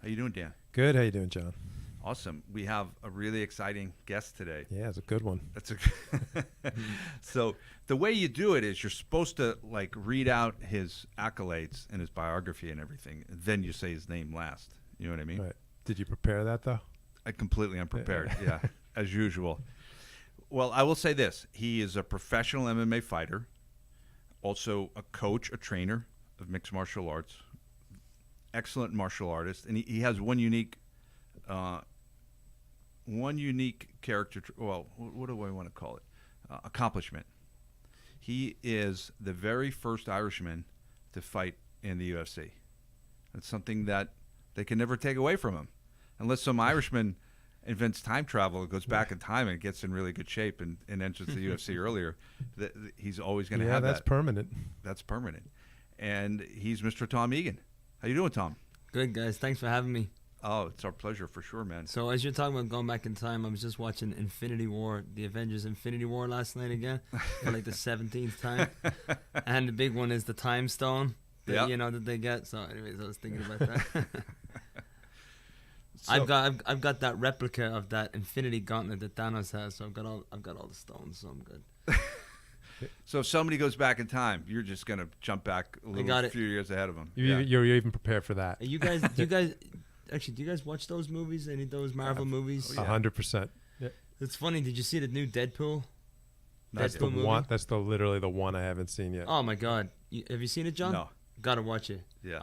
How you doing, Dan? Good. How you doing, John? Awesome. We have a really exciting guest today. Yeah, it's a good one. That's a So the way you do it is you're supposed to like read out his accolades and his biography and everything, and then you say his name last. You know what I mean? Right. Did you prepare that though? I completely unprepared. Yeah, as usual. Well, I will say this: he is a professional MMA fighter, also a coach, a trainer of mixed martial arts, excellent martial artist, and he has one unique character. Well, what do I want to call it? Accomplishment. He is the very first Irishman to fight in the UFC. That's something that they can never take away from him, unless some Irishman invents time travel, goes back in time and gets in really good shape and enters the UFC earlier. He's always going to have that. Yeah, that's permanent. That's permanent. And he's Mr. Tom Egan. How you doing, Tom? Good, guys. Thanks for having me. Oh, it's our pleasure for sure, man. So as you're talking about going back in time, I was just watching Infinity War, the Avengers Infinity War last night again for like the 17th time. And the big one is the time stone that, that they get. So anyways, I was thinking about that. I've got that replica of that Infinity Gauntlet that Thanos has, so I've got all the stones, so I'm good. So if somebody goes back in time, you're just gonna jump back a few years ahead of them. You're even prepared for that. You guys, do you guys watch those movies? Any of those Marvel movies? 100%. Yeah. It's funny. Did you see the new Deadpool? That's the movie? one. That's literally the one I haven't seen yet. Oh my God! Have you seen it, John? No. Gotta watch it. Yeah.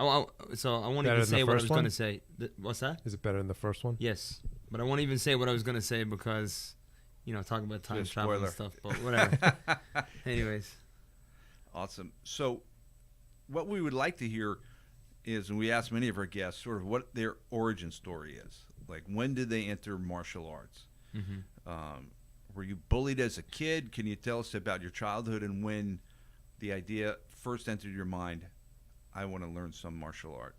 So I won't Better even than say the what I first was one? going to say. What's that? Is it better than the first one? Yes, but I won't even say what I was going to say because, talking about time travel and stuff. But whatever. Anyways. Awesome. So, what we would like to hear is, and we ask many of our guests, sort of what their origin story is. Like, when did they enter martial arts? Mm-hmm. Were you bullied as a kid? Can you tell us about your childhood and when the idea first entered your mind? I want to learn some martial art.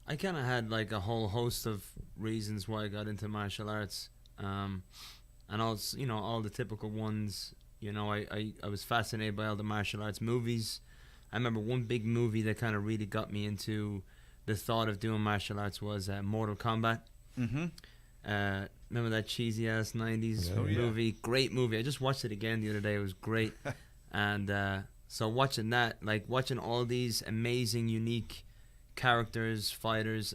I kind of had like a whole host of reasons why I got into martial arts, and also, all the typical ones. I was fascinated by all the martial arts movies. I remember one big movie that kind of really got me into the thought of doing martial arts was Mortal Kombat. Mm-hmm. Remember that cheesy ass 90s movie? Great movie. I just watched it again the other day. It was great. And so watching that, like watching all these amazing, unique characters, fighters,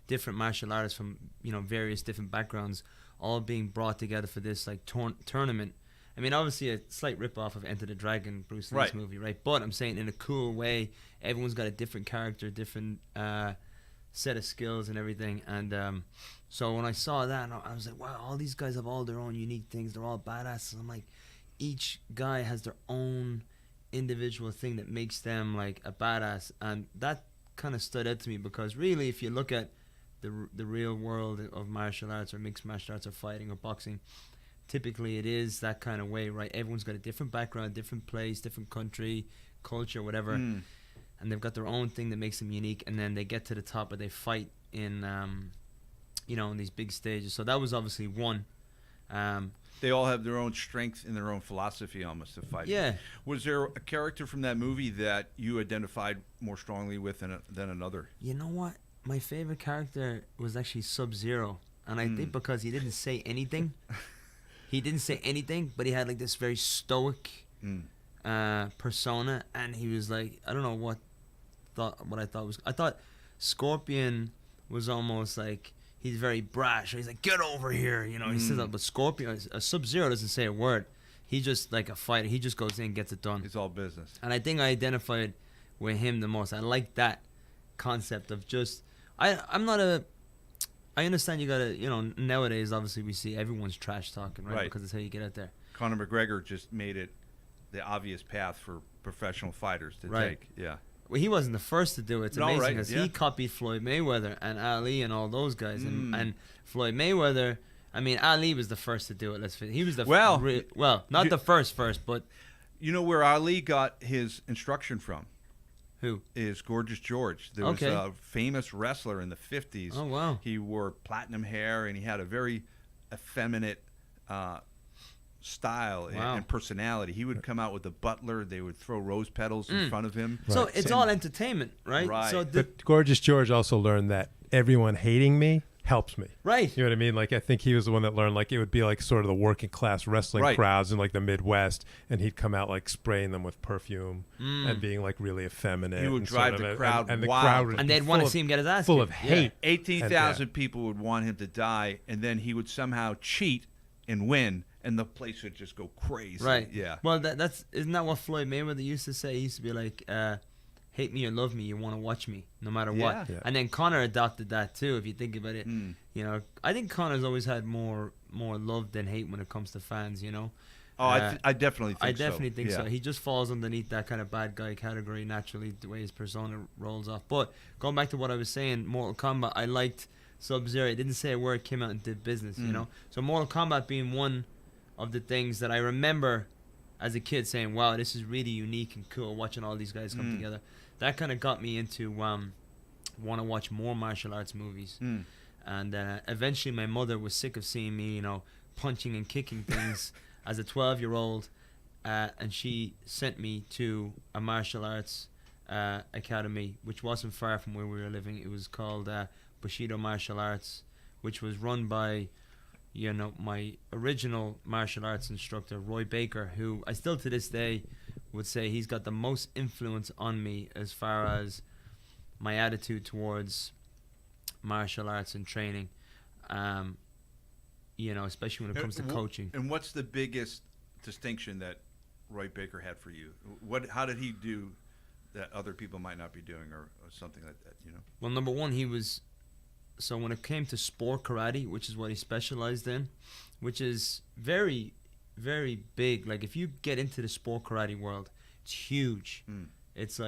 different martial artists from various different backgrounds, all being brought together for this like tournament. I mean, obviously a slight rip-off of Enter the Dragon, Bruce Lee's movie, right? But I'm saying in a cool way. Everyone's got a different character, different set of skills and everything. And so when I saw that, I was like, wow, all these guys have all their own unique things. They're all badasses. I'm like, each guy has their own individual thing that makes them like a badass. And that kind of stood out to me because really, if you look at the real world of martial arts or mixed martial arts or fighting or boxing, typically it is that kind of way, right? Everyone's got a different background, different place, different country, culture, whatever. And they've got their own thing that makes them unique. And then they get to the top where they fight in, in these big stages. So that was obviously one. They all have their own strength and their own philosophy almost of fighting. Yeah. Was there a character from that movie that you identified more strongly with than another? You know what? My favorite character was actually Sub-Zero. And I think because he didn't say anything. He didn't say anything, but he had like this very stoic persona. And he was like, I don't know what I thought was. I thought Scorpion was almost like, he's very brash. He's like, get over here. He says that. But Scorpion, Sub-Zero doesn't say a word. He's just like a fighter. He just goes in and gets it done. It's all business. And I think I identified with him the most. I like that concept of just, I understand you gotta, nowadays obviously we see everyone's trash talking, right? Because that's how you get out there. Conor McGregor just made it the obvious path for professional fighters to take. Yeah. Well, he wasn't the first to do it. It's amazing because he copied Floyd Mayweather and Ali and all those guys. And Floyd Mayweather, I mean, Ali was the first to do it. He was the not the first, but you know where Ali got his instruction from? Who? Is Gorgeous George. There was a famous wrestler in the 50s. Oh, wow. He wore platinum hair, and he had a very effeminate style Wow. and personality. He would come out with a butler. They would throw rose petals in front of him. So Right. it's all entertainment, right? Right. So But Gorgeous George also learned that everyone hating me helps me. right. You know what I mean? Like, I think he was the one that learned, like, it would be like sort of the working class wrestling Right. crowds in like the Midwest, and he'd come out like spraying them with perfume and being like really effeminate. He would and drive sort of the a- crowd and the wild. crowd would And be they'd want to full see him get his ass full of kicked. hate. 18,000 people would want him to die, and then he would somehow cheat and win, and the place would just go crazy. Right. Yeah. Well, that's isn't that what Floyd Mayweather used to say? He used to be like, "Hate me or love me, you want to watch me, no matter what." Yeah. Yeah. And then Conor adopted that too. If you think about it, Mm. you know, I think Conor's always had more love than hate when it comes to fans. You know. Oh, I definitely think so. I definitely think Yeah. so. He just falls underneath that kind of bad guy category naturally, the way his persona rolls off. But going back to what I was saying, Mortal Kombat, I liked Sub-Zero. It didn't say a word, came out and did business, you know? So Mortal Kombat being one of the things that I remember as a kid saying, wow, this is really unique and cool, watching all these guys come together. That kind of got me into want to watch more martial arts movies. And eventually my mother was sick of seeing me, you know, punching and kicking things as a 12-year-old, and she sent me to a martial arts academy, which wasn't far from where we were living. It was called Bushido Martial Arts, which was run by, you know, my original martial arts instructor, Roy Baker, who I still to this day would say he's got the most influence on me as far as my attitude towards martial arts and training. You know, especially when it comes to coaching. And what's the biggest distinction that Roy Baker had for you? How did he do that other people might not be doing, or something like that? You know. Well, number one, so when it came to sport karate, which is what he specialized in, which is very, very big. Like, if you get into the sport karate world, it's huge. It's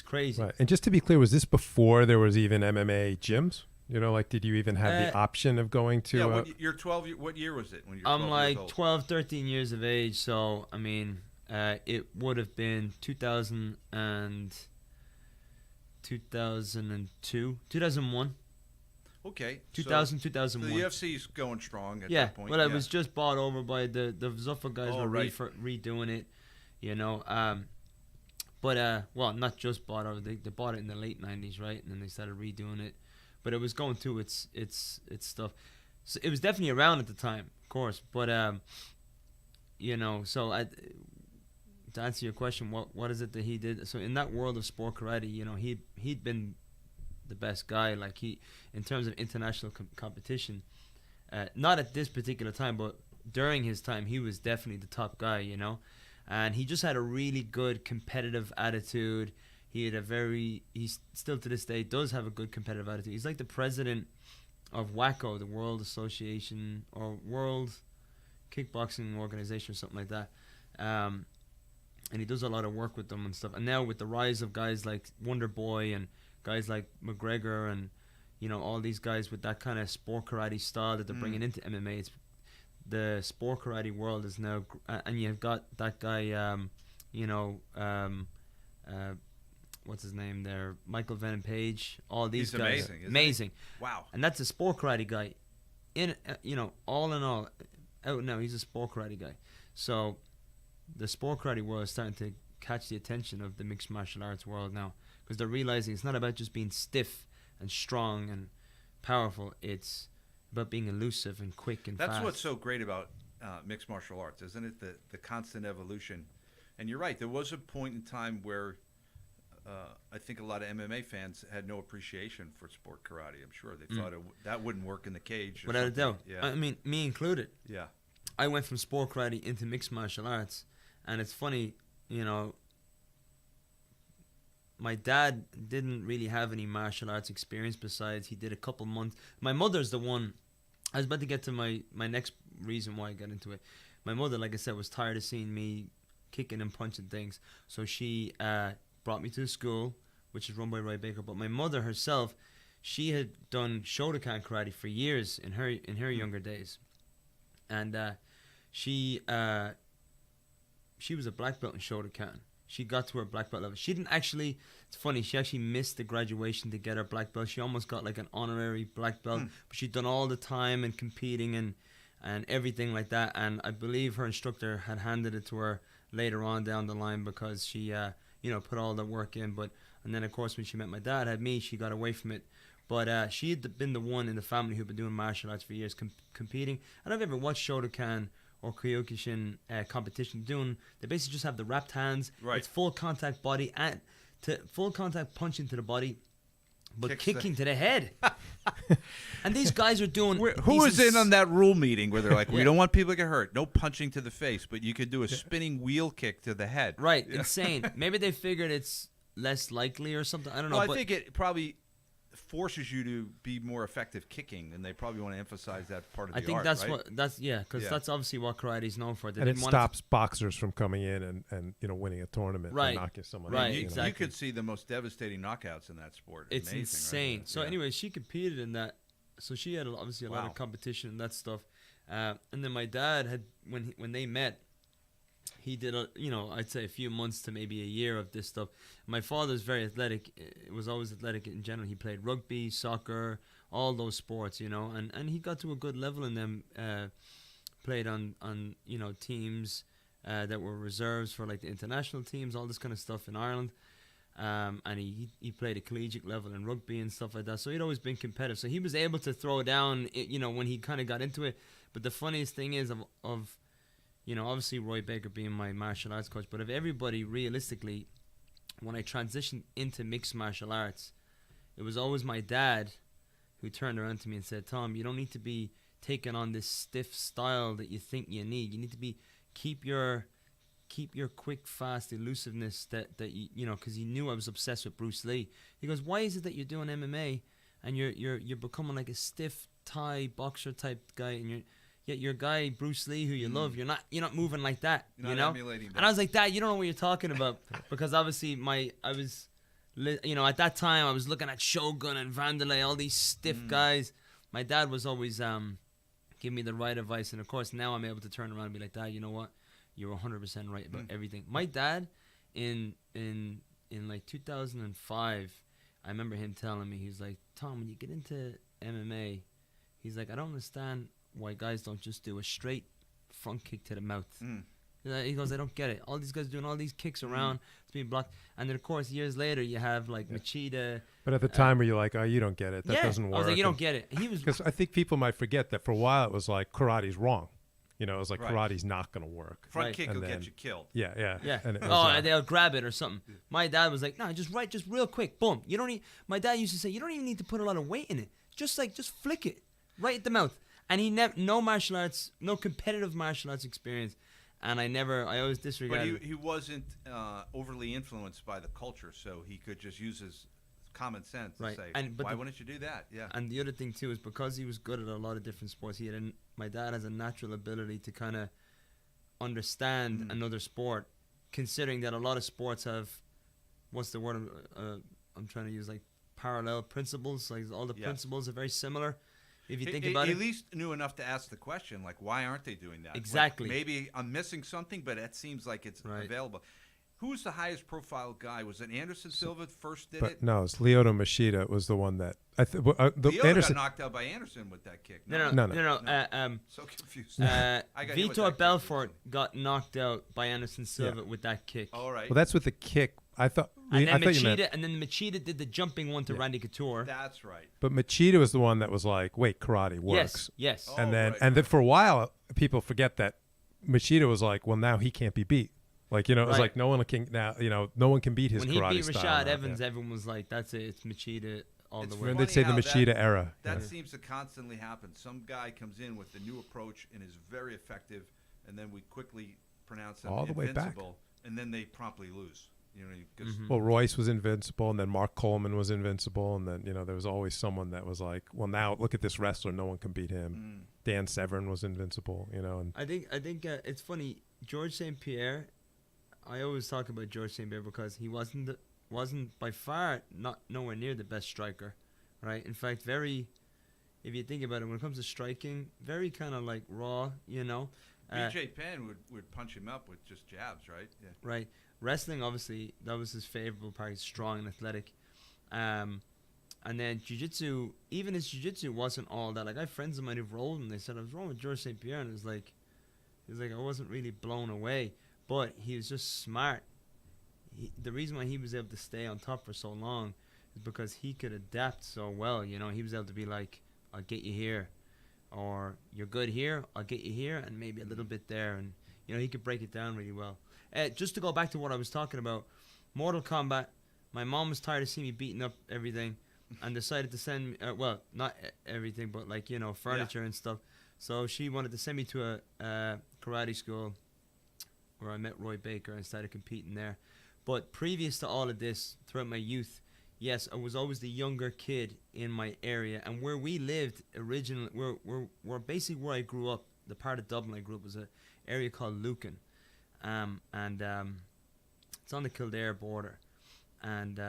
crazy. Right. And just to be clear, was this before there was even MMA gyms? You know, like, did you even have the option of going to? Yeah, you're 12. What year was it when you were 12 I'm years like old? 12, 13 years of age. So, I mean, it would have been 2001. Okay. 2000, So 2001. the UFC's going strong at Yeah, that point. well, it was just bought over by the Zuffa guys. Oh, were right. redoing it, you know. But well, not just bought over. They bought it in the late '90s, right? And then they started redoing it. But it was going through its stuff. So it was definitely around at the time, of course. But you know, so to answer your question, what is it that he did? So in that world of sport karate, you know, he'd been the best guy. Like, he, in terms of international competition, not at this particular time, but during his time, he was definitely the top guy, you know. And he just had a really good competitive attitude. He still to this day does have a good competitive attitude. He's like the president of WACO, the World Association, or World Kickboxing Organization, or something like that. And he does a lot of work with them and stuff. And now with the rise of guys like Wonder Boy and guys like McGregor and, you know, all these guys with that kind of sport karate style that they're bringing into MMA, it's the sport karate world is now, and you've got that guy, you know, what's his name there, Michael Venom Page, all these He's guys, amazing. Wow. and that's a sport karate guy. You know, all in all, out now he's a sport karate guy. So the sport karate world is starting to catch the attention of the mixed martial arts world now, because they're realizing it's not about just being stiff and strong and powerful. It's about being elusive and quick and fast. That's what's so great about mixed martial arts, isn't it? The constant evolution. And you're right. There was a point in time where I think a lot of MMA fans had no appreciation for sport karate. I'm sure they thought that wouldn't work in the cage. Without a doubt. Yeah. I mean, me included. Yeah. I went from sport karate into mixed martial arts, and it's funny, you know, my dad didn't really have any martial arts experience besides he did a couple months. My mother's the one, I was about to get to my next reason why I got into it. My mother, like I said, was tired of seeing me kicking and punching things, so she brought me to the school, which is run by Roy Baker. But my mother herself, she had done Shotokan karate for years in her younger days, and she was a black belt in Shotokan. She got to her black belt level. She didn't actually, it's funny, she actually missed the graduation to get her black belt. She almost got like an honorary black belt, but she'd done all the time and competing, and and everything like that. And I believe her instructor had handed it to her later on down the line because she, put all the work in. And then, of course, when she met my dad, had me, she got away from it. But she had been the one in the family who'd been doing martial arts for years, competing. I don't know if you ever watched Shotokan or Kyokushin competition. They basically just have the wrapped hands. Right. It's full contact body and full contact punching to the body, but Kicks kicking to the head. And these guys are doing. Who was in on that rule meeting where they're like, we Yeah. don't want people to get hurt. No punching to the face, but you could do a spinning wheel kick to the head. Right, Yeah. insane. Maybe they figured it's less likely or something. I don't know. Well, I but think it probably forces you to be more effective kicking, and they probably want to emphasize that part of I the think art, that's right? because Yeah. that's obviously what karate's known for. They And it didn't want stops boxers from coming in and winning a tournament Right. and knocking someone Right, out. you, exactly. you could see the most devastating knockouts in that sport. It's Amazing, insane. Right? So Yeah. anyway, she competed in that. So she had obviously a lot Wow. of competition and that stuff. And then my dad had when they met, he did I'd say a few months to maybe a year of this stuff. My father's very athletic. It was always athletic in general. He played rugby, soccer, all those sports, and he got to a good level in them. Played on teams that were reserves for like the international teams, all this kind of stuff in Ireland. And he played a collegiate level in rugby and stuff like that. So he'd always been competitive. So he was able to throw down, when he kind of got into it. But the funniest thing is of obviously Roy Baker being my martial arts coach, but of everybody realistically, when I transitioned into mixed martial arts, it was always my dad who turned around to me and said, Tom, you don't need to be taking on this stiff style that you think you need. You need to keep your quick, fast elusiveness that you because he knew I was obsessed with Bruce Lee. He goes, why is it that you're doing MMA and you're becoming like a stiff Thai boxer type guy, and yet your guy Bruce Lee, who you love, you're not moving like that, You're not emulating that. And I was like, Dad, you don't know what you're talking about, because obviously at that time I was looking at Shogun and Vanderlei, all these stiff guys. My dad was always giving me the right advice, and of course now I'm able to turn around and be like, Dad, you know what? You're 100% right about everything. My dad, in like 2005, I remember him telling me, he's like, Tom, when you get into MMA, he's like, I don't understand why guys don't just do a straight front kick to the mouth. He goes, I don't get it. All these guys doing all these kicks around, it's being blocked. And then, of course, years later, you have like Machida. But at the time, were you like, oh, you don't get it. That doesn't work. I was like, you don't get it. He was Because I think people might forget that for a while it was like karate's wrong. It was like Right. karate's not going to work. Front Right. kick And will then- get you killed. Yeah. Yeah. And it was, And they'll grab it or something. My dad was like, no, just real quick, boom. You don't need. My dad used to say, you don't even need to put a lot of weight in it. Just flick it right at the mouth. And he no martial arts, no competitive martial arts experience. And I always But disregarded. he wasn't overly influenced by the culture, so he could just use his common sense Right. and say, And- but why the- wouldn't you do that? Yeah. And the other thing too is because he was good at a lot of different sports. My dad has a natural ability to kind of understand another sport, considering that a lot of sports have, what's the word I'm trying to use, like parallel principles. Like all the Yes. principles are very similar. If you think He about at it, least knew enough to ask the question, like, why aren't they doing that? Like, Exactly. maybe I'm missing something, but it seems like it's Right. available. Who's the highest profile guy? Was it Anderson Silva first did but it? no, it's Lyoto Machida was the one that the Leo Anderson. got knocked out by Anderson with that kick. no. So confused. I got hit with that Vitor kick Belfort recently. got knocked out by Anderson Silva with that kick. All right. Well, that's with the kick. I thought. And I then thought you meant. Machida did the jumping one to Randy Couture. That's right. But Machida was the one that was like, wait, karate works. Yes. Oh, And then right. for a while, people forget that Machida was like, well, now he can't be beat. Like, it was Right. like no one can beat his When he karate beat style. Rashad now. Everons, Yeah. everyone was like, "That's it, it's Machida all It's the When way." they'd say the Funny how Machida era. That Yeah. seems to constantly happen. Some guy comes in with a new approach and is very effective, and then we quickly pronounce them All the way back. invincible, and then they promptly lose. Because Mm-hmm. Well, Royce was invincible, and then Mark Coleman was invincible, and then there was always someone that was like, well, now look at this wrestler, no one can beat him. Dan Severn was invincible, and I think it's funny. George St. Pierre. I always talk about George St. Pierre because he wasn't by far not nowhere near the best striker, right? In fact, very. If you think about it, when it comes to striking, very kind of like raw, BJ Penn would punch him up with just jabs, right? Yeah. Right. Wrestling, obviously, that was his favorable part. He's strong and athletic. And then jiu-jitsu, even his jiu-jitsu wasn't all that. Like, I have friends of mine who've rolled, and they said I was rolling with George St. Pierre, and he was like, I wasn't really blown away, but he was just smart. The reason why he was able to stay on top for so long is because he could adapt so well. You know, he was able to be like, I'll get you here, or you're good here, I'll get you here, and maybe a little bit there. And, you know, he could break it down really well. Just to go back to what I was talking about, Mortal Kombat, my mom was tired of seeing me beating up everything and decided to send me, well, not everything, but like, you know, furniture and stuff. So she wanted to send me to a karate school where I met Roy Baker and started competing there. But previous to all of this, throughout my youth, yes, I was always the younger kid in my area. And where we lived originally, we're basically where I grew up, the part of Dublin I grew up was an area called Lucan. It's on the Kildare border. And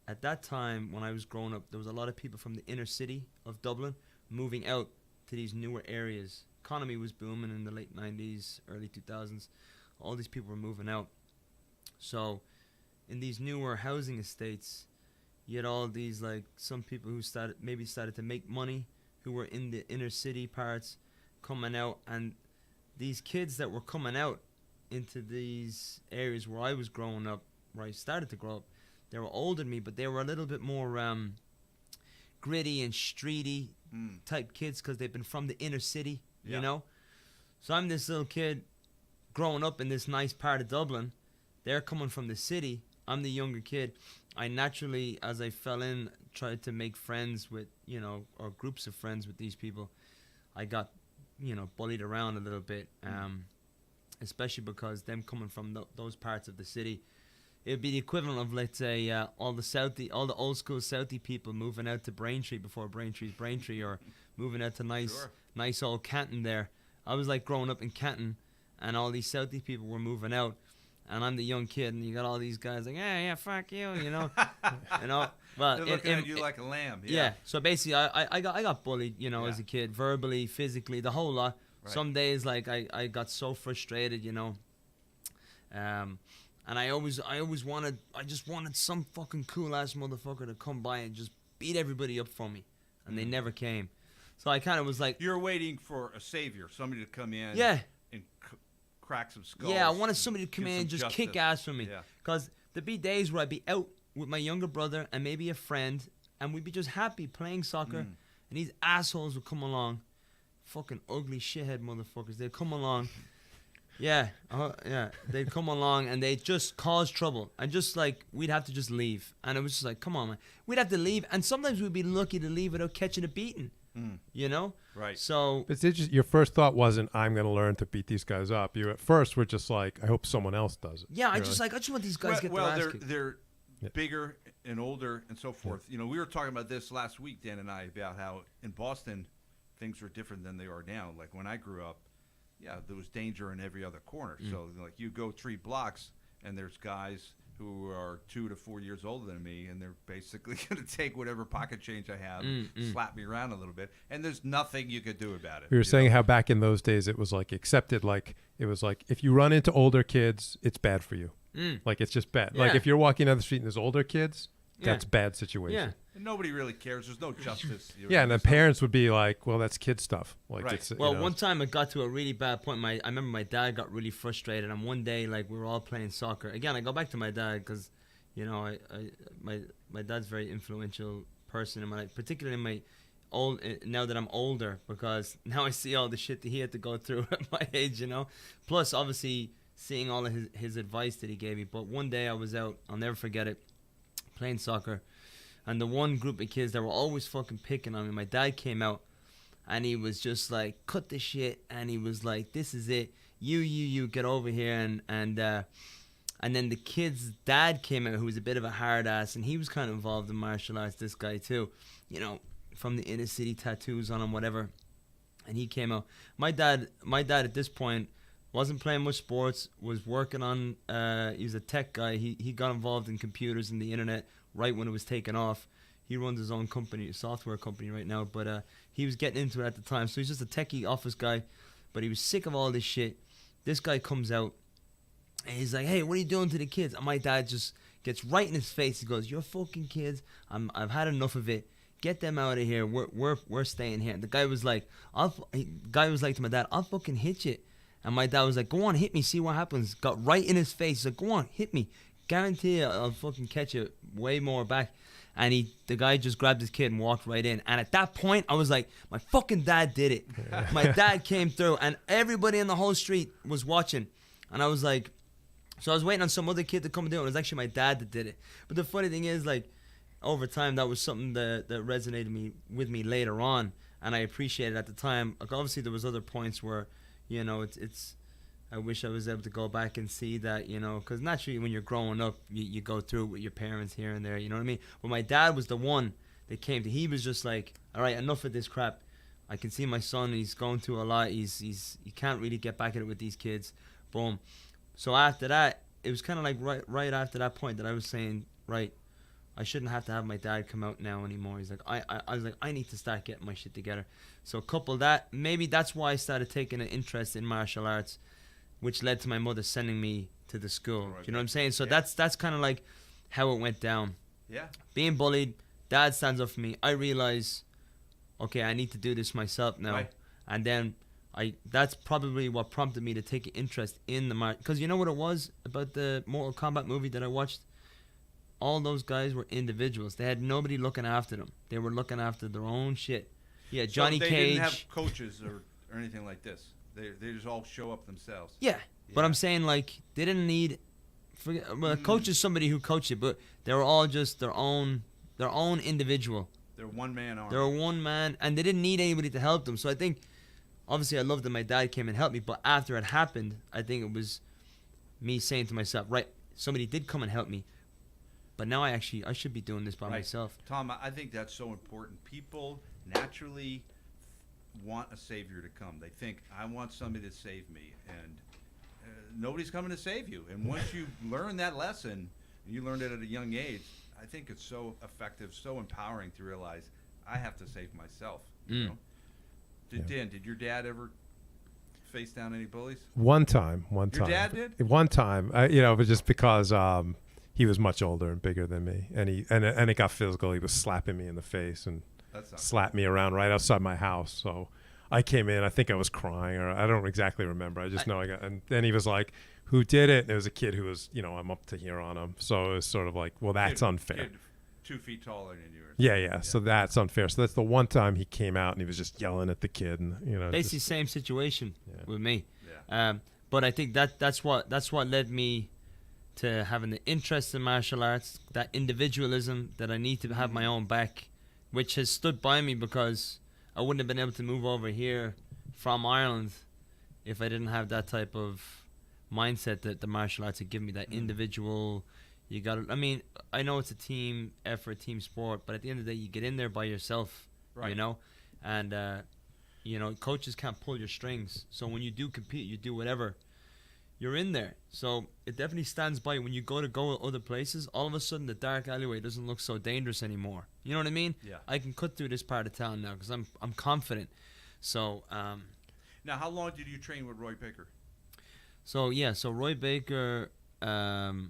at that time, when I was growing up, there was a lot of people from the inner city of Dublin moving out to these newer areas. Economy was booming in the late 90s, early 2000s. All these people were moving out. So in these newer housing estates, you had all these, like, some people who started to make money, who were in the inner city parts, coming out. And these kids that were coming out into these areas where I was growing up, where I started to grow up, they were older than me, but they were a little bit more gritty and streety type kids because they've been from the inner city, you know? So I'm this little kid growing up in this nice part of Dublin. They're coming from the city. I'm the younger kid. I naturally, as I fell in, tried to make friends with, you know, or groups of friends with these people. I got, you know, bullied around a little bit, especially because them coming from those parts of the city, it would be the equivalent of, let's say, all the old school Southie people moving out to Braintree before Braintree's Braintree, or moving out to nice old Canton there. I was like growing up in Canton, and all these Southie people were moving out, and I'm the young kid, and you got all these guys like, yeah, fuck you, you know, you know. Well, they're looking at you like a lamb. Yeah. So basically, I got bullied, you know, as a kid, verbally, physically, the whole lot. Right. Some days, like, I got so frustrated, you know. And I just wanted some fucking cool ass motherfucker to come by and just beat everybody up for me, and they never came. So I kind of was like, you're waiting for a savior, somebody to come in. Yeah. And crack some skulls. Yeah, I wanted somebody to come in and just justice. kick ass for me. Because there'd be days where I'd be out with my younger brother and maybe a friend, and we'd be just happy playing soccer, and these assholes would come along, fucking ugly shithead motherfuckers. They'd come along. Yeah, they'd come along and they'd just cause trouble, and just like we'd have to just leave, and it was just like, come on, man, we'd have to leave, and sometimes we'd be lucky to leave without catching a beating, you know? Right. So it's just, your first thought wasn't, I'm going to learn to beat these guys up. You at first were just like, I hope someone else does it. Yeah, I just want these guys to get their ass kicked. They're bigger and older and so forth. You know, we were talking about this last week, Dan and I, about how in Boston things were different than they are now. Like when I grew up, there was danger in every other corner. So, like, you go 3 blocks, and there's guys who are 2 to 4 years older than me, and they're basically going to take whatever pocket change I have, slap me around a little bit, and there's nothing you could do about it. We were saying how back in those days it was like accepted, like it was like if you run into older kids, it's bad for you. Like it's just bad. Like if you're walking down the street and there's older kids, that's bad situation. Yeah. And nobody really cares. There's no justice. Yeah, and the parents would be like, well, that's kid stuff. Like, right. It's, well, one time it got to a really bad point. I remember my dad got really frustrated, and one day, like, we were all playing soccer. Again, I go back to my dad because, you know, my dad's a very influential person in my life, particularly in my now that I'm older, because now I see all the shit that he had to go through at my age, you know. Plus, obviously, seeing all of his advice that he gave me. But one day I was out, I'll never forget it, playing soccer. And the one group of kids that were always fucking picking on me, my dad came out, and he was just like, cut the shit, and he was like, this is it, you get over here, and then the kid's dad came out, who was a bit of a hard ass, and he was kind of involved in martial arts, this guy too, you know, from the inner city, tattoos on him, whatever, and he came out. My dad at this point wasn't playing much sports, was working on, he was a tech guy, he got involved in computers and the internet right when it was taken off. He runs his own company, a software company right now, but he was getting into it at the time. So he's just a techie office guy, but he was sick of all this shit. This guy comes out, and he's like, hey, what are you doing to the kids? And my dad just gets right in his face. He goes, "You're fucking kids. I've had enough of it. Get them out of here. We're staying here." And the guy was like, to my dad, "I'll fucking hit you." And my dad was like, "Go on, hit me. See what happens." Got right in his face. He's like, "Go on, hit me. Guarantee I'll fucking catch you way more back." And the guy just grabbed his kid and walked right in. And at that point, I was like, my fucking dad did it. My dad came through, and everybody in the whole street was watching. And I was like, so I was waiting on some other kid to come and do it. It was actually my dad that did it. But the funny thing is, like, over time, that was something that resonated with me later on. And I appreciated it at the time. Like, obviously, there was other points where, you know, it's I wish I was able to go back and see that, you know, because naturally when you're growing up, you go through it with your parents here and there, you know what I mean? But my dad was the one that came to, he was just like, all right, enough of this crap. I can see my son, he's going through a lot. He can't really get back at it with these kids. Boom. So after that, it was kind of like right after that point that I was saying, right, I shouldn't have to have my dad come out now anymore. He's like, I was like, I need to start getting my shit together. So couple that, maybe that's why I started taking an interest in martial arts, which led to my mother sending me to the school. Right. You know what I'm saying? So Yeah. that's kind of like how it went down. Yeah. Being bullied, dad stands up for me. I realize, okay, I need to do this myself now. Right. And then that's probably what prompted me to take an interest in the martial. Because you know what it was about the Mortal Kombat movie that I watched? All those guys were individuals. They had nobody looking after them. They were looking after their own shit. Yeah, Johnny so they Cage. didn't have coaches or anything like this. They just all show up themselves. Yeah, but Yeah. I'm saying, like, they didn't need. A coach is somebody who coached you, but they were all just their own individual. They're one man army. They were one man, and they didn't need anybody to help them. So I think, obviously, I loved that my dad came and helped me. But after it happened, I think it was me saying to myself, right, somebody did come and help me, but now I should be doing this by Right. myself. Tom, I think that's so important. People naturally want a savior to come. They think, I want somebody to save me, and nobody's coming to save you. And once you learn that lesson, and you learned it at a young age, I think it's so effective, so empowering to realize I have to save myself. You know? Dan, did your dad ever face down any bullies? One time. Your dad did? One time, you know, but just because he was much older and bigger than me, and it got physical. He was slapping me in the face and That's not slapped me around right outside my house. So I came in. I think I was crying, or I don't exactly remember. I just know I got. And then he was like, "Who did it?" And it was a kid who was, you know, I'm up to here on him. So it was sort of like, well, that's unfair. Kid 2 feet taller than you. Yeah. So that's unfair. So that's the one time he came out and he was just yelling at the kid, and you know, Basically, same situation with me. Yeah. But I think that's what led me to having the interest in martial arts, that individualism that I need to have my own back, which has stood by me because I wouldn't have been able to move over here from Ireland if I didn't have that type of mindset that the martial arts had given me, that individual. You got to, I mean, I know it's a team effort, team sport, but at the end of the day, you get in there by yourself, Right. you know, and, you know, coaches can't pull your strings. So when you do compete, you do whatever, you're in there. So it definitely stands by when you go other places. All of a sudden, the dark alleyway doesn't look so dangerous anymore. You know what I mean? Yeah. I can cut through this part of town now because I'm confident. So Now, how long did you train with Roy Baker? so Roy Baker, I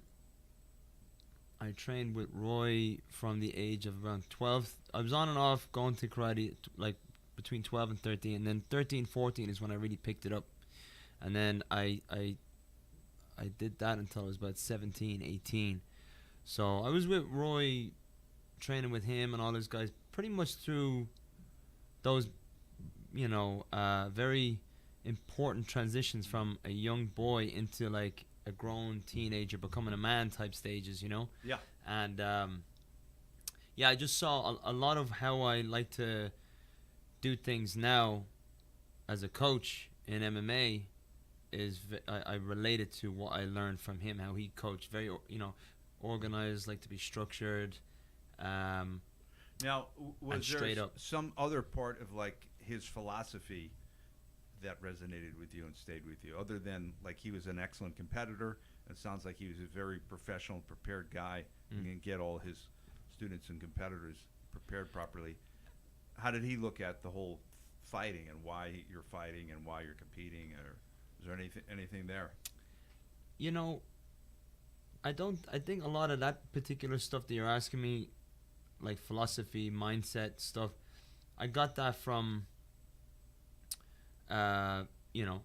trained with Roy from the age of around 12. I was on and off going to karate like between 12 and 13, and then 13, 14 is when I really picked it up. And then I did that until I was about 17, 18. So I was with Roy, training with him and all those guys pretty much through those, you know, very important transitions from a young boy into like a grown teenager becoming a man type stages, you know? Yeah. And I just saw a lot of how I like to do things now as a coach in MMA is I related to what I learned from him, how he coached, very, you know, organized, like to be structured. Now, was straight there up. some other part of like his philosophy that resonated with you and stayed with you, other than like he was an excellent competitor? It sounds like he was a very professional, prepared guy and can get all his students and competitors prepared properly. How did he look at the whole fighting and why you're fighting and why you're competing? Or is there anything there? You know, I think a lot of that particular stuff that you're asking me, like philosophy, mindset stuff, I got that from, you know,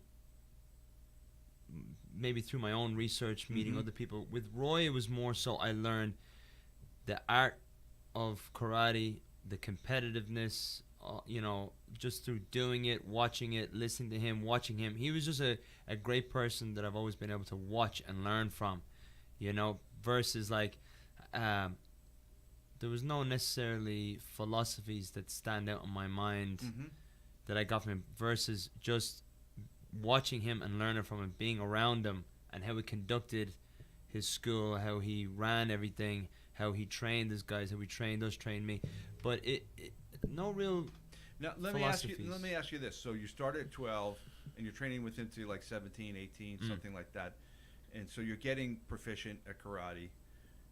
maybe through my own research, meeting other people. With Roy, it was more so I learned the art of karate, the competitiveness, you know, just through doing it, watching it, listening to him, watching him. He was just a great person that I've always been able to watch and learn from, you know, versus like, there was no necessarily philosophies that stand out in my mind that I got from him versus just watching him and learning from him, being around him and how he conducted his school, how he ran everything, how he trained his guys, how he trained us, trained me. But it no real Now, let me ask you this. So you started at 12 and you're training with him to like 17, 18, something like that. And so you're getting proficient at karate.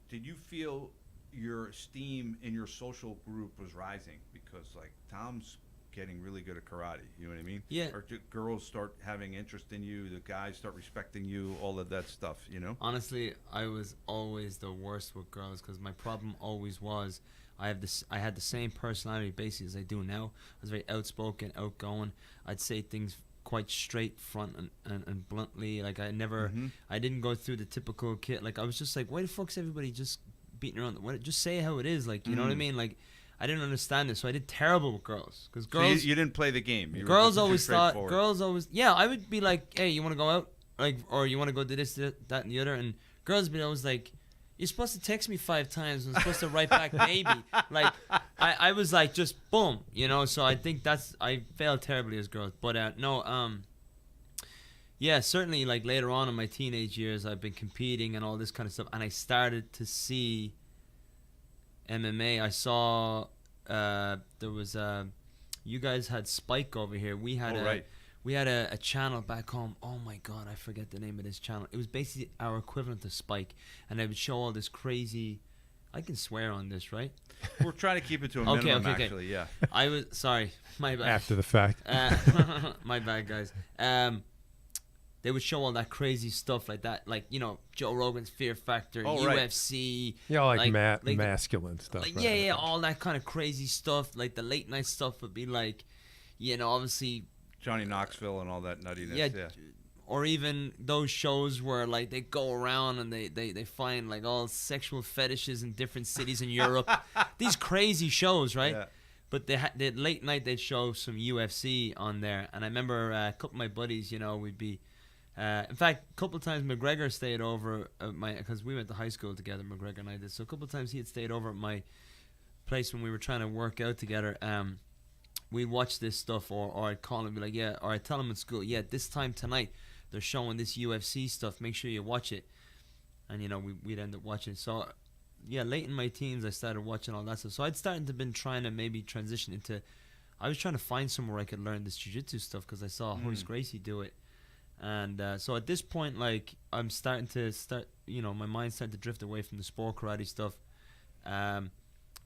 Did you feel your esteem in your social group was rising because like Tom's getting really good at karate, you know what I mean? Yeah. Or do girls start having interest in you, the guys start respecting you, all of that stuff, you know? Honestly, I was always the worst with girls because my problem always was I had the same personality basically as I do now. I was very outspoken, outgoing. I'd say things quite straight front and bluntly. Like I didn't go through the typical kid. Like I was just like, why the fuck's everybody just beating around? Just say how it is. Like, you know what I mean? Like, I didn't understand it, so I did terrible with girls. Because girls, so you didn't play the game. Girls always, yeah. I would be like, hey, you want to go out, like, or you want to go do this, that, and the other, and girls would be always like, you're supposed to text me 5 times, and I'm supposed to write back maybe. Like, I was like, just boom, you know. So I think I failed terribly as girls, but yeah, certainly like later on in my teenage years, I've been competing and all this kind of stuff, and I started to see MMA. I saw there was you guys had Spike over here. We had a channel back home. Oh my god, I forget the name of this channel. It was basically our equivalent to Spike, and they would show all this crazy. I can swear on this, right? We're trying to keep it to a minimum, actually. Yeah. I was sorry, my bad. After the fact. My bad, guys. They would show all that crazy stuff like that, like, you know, Joe Rogan's Fear Factor, UFC. Yeah, like masculine stuff. Like, right? Yeah, all that kind of crazy stuff. Like the late night stuff would be like, you know, obviously Johnny Knoxville and all that nuttiness. Yeah. Or even those shows where like they go around and they find like all sexual fetishes in different cities in Europe. These crazy shows, right? Yeah. But they late night they'd show some UFC on there, and I remember a couple of my buddies, you know, we'd be. In fact, a couple of times McGregor stayed over at because we went to high school together, McGregor and I did. So a couple of times he had stayed over at my place when we were trying to work out together. We'd watch this stuff, or I'd call him and be like, yeah, or I'd tell him in school, yeah, this time tonight they're showing this UFC stuff. Make sure you watch it. And, you know, we'd end up watching it. So, yeah, late in my teens, I started watching all that stuff. So I'd started to been trying to maybe transition into, I was trying to find somewhere I could learn this jiu-jitsu stuff because I saw Horace Gracie do it. And so at this point, like, I'm starting to you know, my mind's starting to drift away from the sport karate stuff.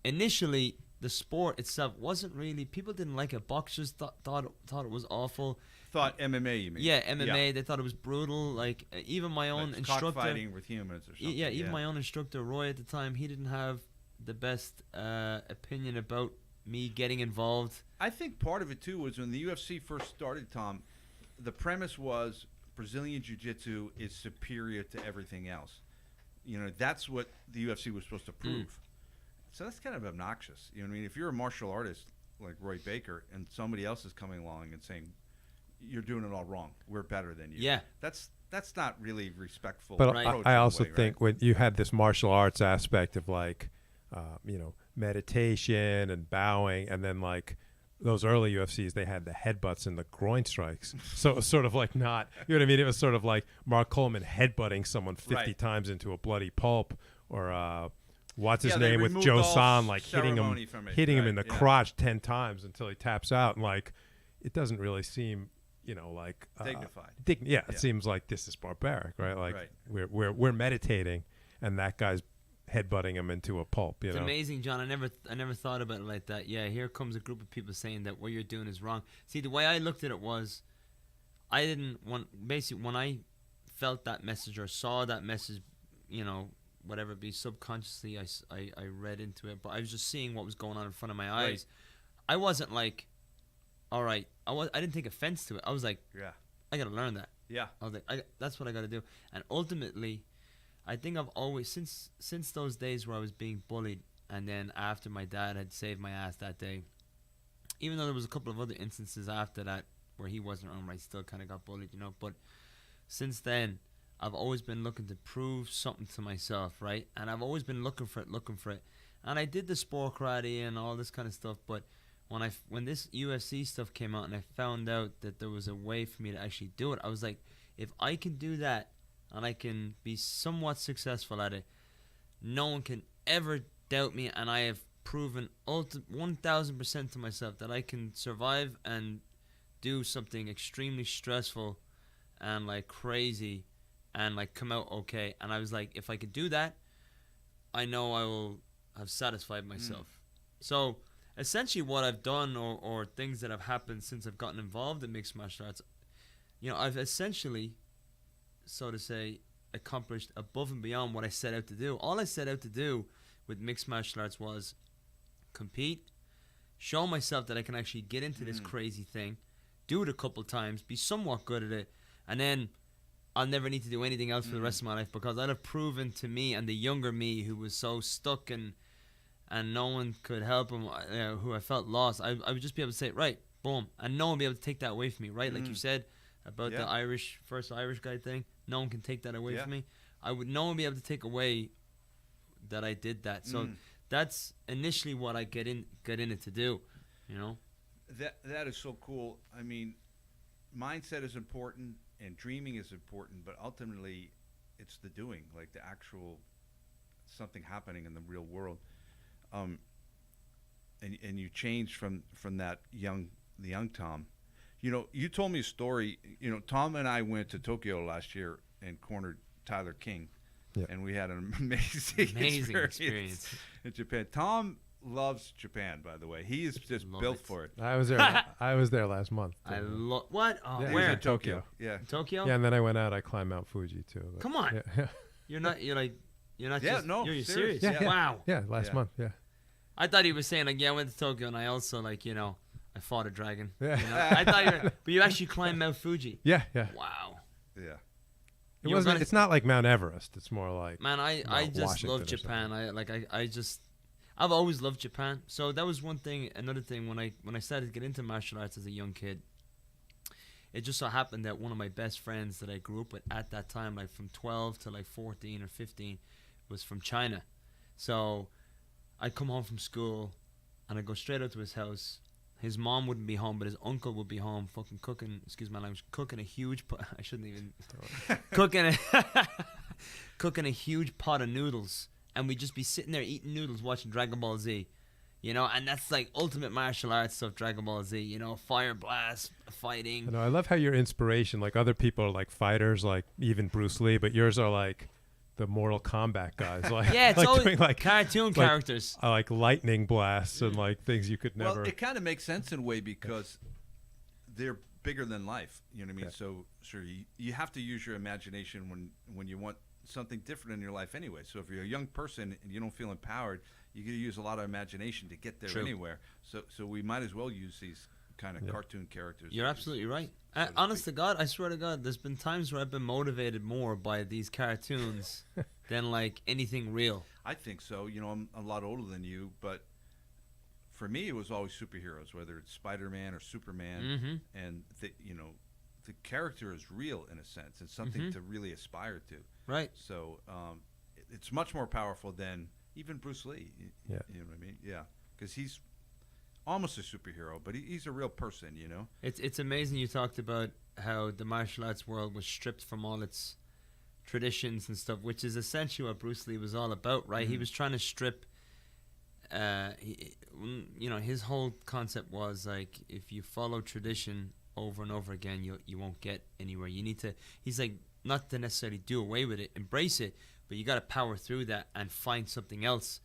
Initially, the sport itself wasn't really, people didn't like it. Boxers thought it was awful. Thought MMA, you mean? Yeah, MMA. Yeah. They thought it was brutal. Like, even my own instructor. Cockfighting with humans or something. Yeah, even my own instructor, Roy, at the time, he didn't have the best opinion about me getting involved. I think part of it, too, was when the UFC first started, Tom, the premise was Brazilian Jiu-Jitsu is superior to everything else. You know, that's what the UFC was supposed to prove. So that's kind of obnoxious. You know what I mean? If you're a martial artist like Roy Baker and somebody else is coming along and saying, you're doing it all wrong, we're better than you. Yeah. That's not really respectful. But I also think when you had this martial arts aspect of like, you know, meditation and bowing, and then like those early UFCs, they had the headbutts and the groin strikes. So it was sort of like not, you know what I mean? It was sort of like Mark Coleman headbutting someone 50 times into a bloody pulp, or what's his name with Joe San, like hitting him in the crotch 10 times until he taps out. And like, it doesn't really seem, you know, like dignified. It seems like this is barbaric, right? Like we're meditating, and that guy's headbutting him into a pulp. You know, it's amazing, John. I never thought about it like that. Yeah, here comes a group of people saying that what you're doing is wrong. See, the way I looked at it was, I didn't want, basically when I felt that message or saw that message whatever it be, subconsciously I read into it, but I was just seeing what was going on in front of my eyes. I wasn't like, all right, I didn't take offense to it. I was like, Yeah. I got to learn that. Yeah. I was like, that's what I got to do. And ultimately, I think I've always, since those days where I was being bullied, and then after my dad had saved my ass that day, even though there was a couple of other instances after that where he wasn't around, I still kind of got bullied, but since then, I've always been looking to prove something to myself, right? And I've always been looking for it. And I did the sport karate and all this kind of stuff, but when this UFC stuff came out and I found out that there was a way for me to actually do it, I was like, if I can do that and I can be somewhat successful at it, no one can ever doubt me, and I have proven 1,000% to myself that I can survive and do something extremely stressful and like crazy and like come out okay. And I was like, if I could do that, I know I will have satisfied myself. So essentially what I've done or things that have happened since I've gotten involved in mixed martial arts, I've essentially, so to say, accomplished above and beyond what I set out to do. All I set out to do with mixed martial arts was compete, show myself that I can actually get into this crazy thing, do it a couple times, be somewhat good at it, and then I'll never need to do anything else for the rest of my life, because I'd have proven to me and the younger me who was so stuck and no one could help him, who I felt lost, I would just be able to say, right, boom, and no one would be able to take that away from me, right? Like you said about the first Irish guy thing, no one can take that away from me. No one would be able to take away that I did that. So that's initially what I get in it to do, That is so cool. I mean, mindset is important and dreaming is important, but ultimately it's the doing, like the actual something happening in the real world. And you changed from the young Tom. You told me a story. Tom and I went to Tokyo last year and cornered Tyler King. Yeah. And we had an amazing experience in Japan. Tom loves Japan, by the way. He is just built for it. I was there. I was there last month. What? Oh, yeah, where? In Tokyo. Yeah. Tokyo? Yeah, and then I went out. I climbed Mount Fuji too. But, come on. Yeah. You're not. Yeah, no. You're serious. serious. Yeah. Wow. Yeah, last month. Yeah. I thought he was saying like, I went to Tokyo and I also I fought a dragon. Yeah. I thought but you actually climbed Mount Fuji. Yeah. Yeah. Wow. Yeah. It wasn't. It's not like Mount Everest. It's more like. Man, I just love Japan. I've always loved Japan. So that was one thing. Another thing, when I started to get into martial arts as a young kid, it just so happened that one of my best friends that I grew up with at that time, like from 12 to like 14 or 15, was from China. So I'd come home from school and I'd go straight out to his house. His mom wouldn't be home, but his uncle would be home, fucking cooking. Excuse my language, cooking a huge. I shouldn't even cooking a huge pot of noodles, and we'd just be sitting there eating noodles, watching Dragon Ball Z, and that's like ultimate martial arts stuff. Dragon Ball Z, fire blast, fighting. I love how your inspiration, like other people are like fighters, like even Bruce Lee, but yours are like the Mortal Kombat guys, like it's like always doing like cartoon characters, like lightning blasts and like things you could never. Well, it kind of makes sense in a way because they're bigger than life. You know what I mean? Yeah. So sure, you have to use your imagination when you want something different in your life anyway. So if you're a young person and you don't feel empowered, you got to use a lot of imagination to get there. True. Anywhere. So we might as well use these kind of cartoon characters. You're absolutely right. Honest to God, I swear to God, there's been times where I've been motivated more by these cartoons than like anything real. I think so. I'm a lot older than you, but for me, it was always superheroes, whether it's Spider-Man or Superman, and the character is real in a sense. It's something to really aspire to. Right. So it's much more powerful than even Bruce Lee. You know what I mean? Yeah, because he's almost a superhero, but he's a real person, It's amazing you talked about how the martial arts world was stripped from all its traditions and stuff, which is essentially what Bruce Lee was all about, right? He was trying to strip, his whole concept was like, if you follow tradition over and over again, you won't get anywhere. You need to, he's like, not to necessarily do away with it, embrace it, but you got to power through that and find something else.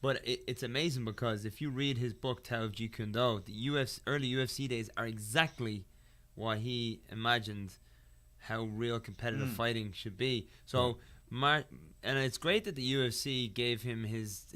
But it's amazing because if you read his book, Tao of Jeet Kune Do, the early UFC days are exactly what he imagined how real competitive fighting should be. So, and it's great that the UFC gave him his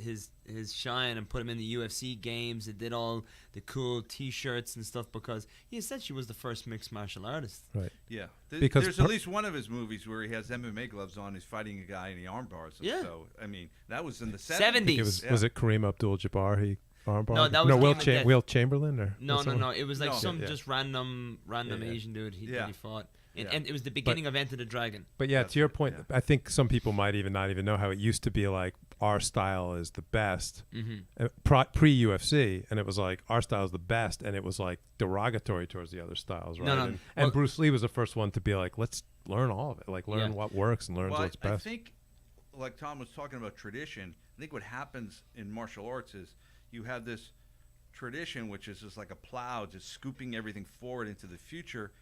shine and put him in the UFC games. It did all the cool T-shirts and stuff because he essentially was the first mixed martial artist. Right. Yeah. Because there's at least one of his movies where he has MMA gloves on. He's fighting a guy and he arm bars him. Yeah. So, I mean, that was in the 70s. 70s. Was it Kareem Abdul-Jabbar? He armbar? No, that was Will Chamberlain or no. It was like some Yeah. just random Yeah. Asian dude. He fought, and it was the beginning of Enter the Dragon. But yeah, That's to your right, point, yeah. I think some people might even not even know how it used to be like our style is the best pre UFC, and it was like our style is the best, and it was like derogatory towards the other styles, right? No. And Well- Bruce Lee was the first one to be like, let's learn all of it, like learn what works and learn Well, what's I best. think, like Tom was talking about tradition, I think what happens in martial arts is you have this tradition, which is just like a plow, just scooping everything forward into the future.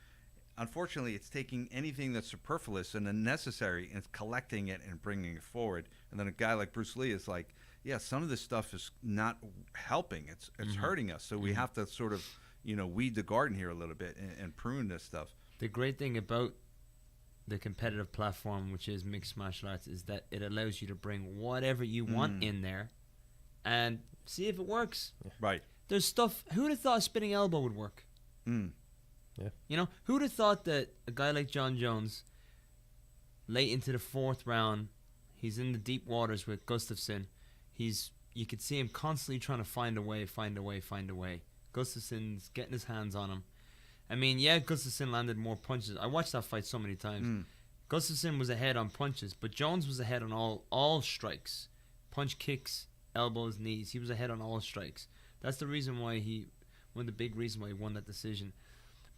Unfortunately, it's taking anything that's superfluous and unnecessary and it's collecting it and bringing it forward. And then a guy like Bruce Lee is like, yeah, some of this stuff is not helping. It's hurting us. So we have to sort of, weed the garden here a little bit and prune this stuff. The great thing about the competitive platform, which is mixed martial arts, is that it allows you to bring whatever you want in there and see if it works. Right. There's stuff. Who would have thought a spinning elbow would work? Yeah. Who would have thought that a guy like John Jones, late into the 4th round, he's in the deep waters with Gustafsson. You could see him constantly trying to find a way. Gustafsson's getting his hands on him. I mean, Gustafsson landed more punches. I watched that fight so many times. Gustafsson was ahead on punches, but Jones was ahead on all strikes. Punch, kicks, elbows, knees. He was ahead on all strikes. That's the reason why one of the big reasons why he won that decision.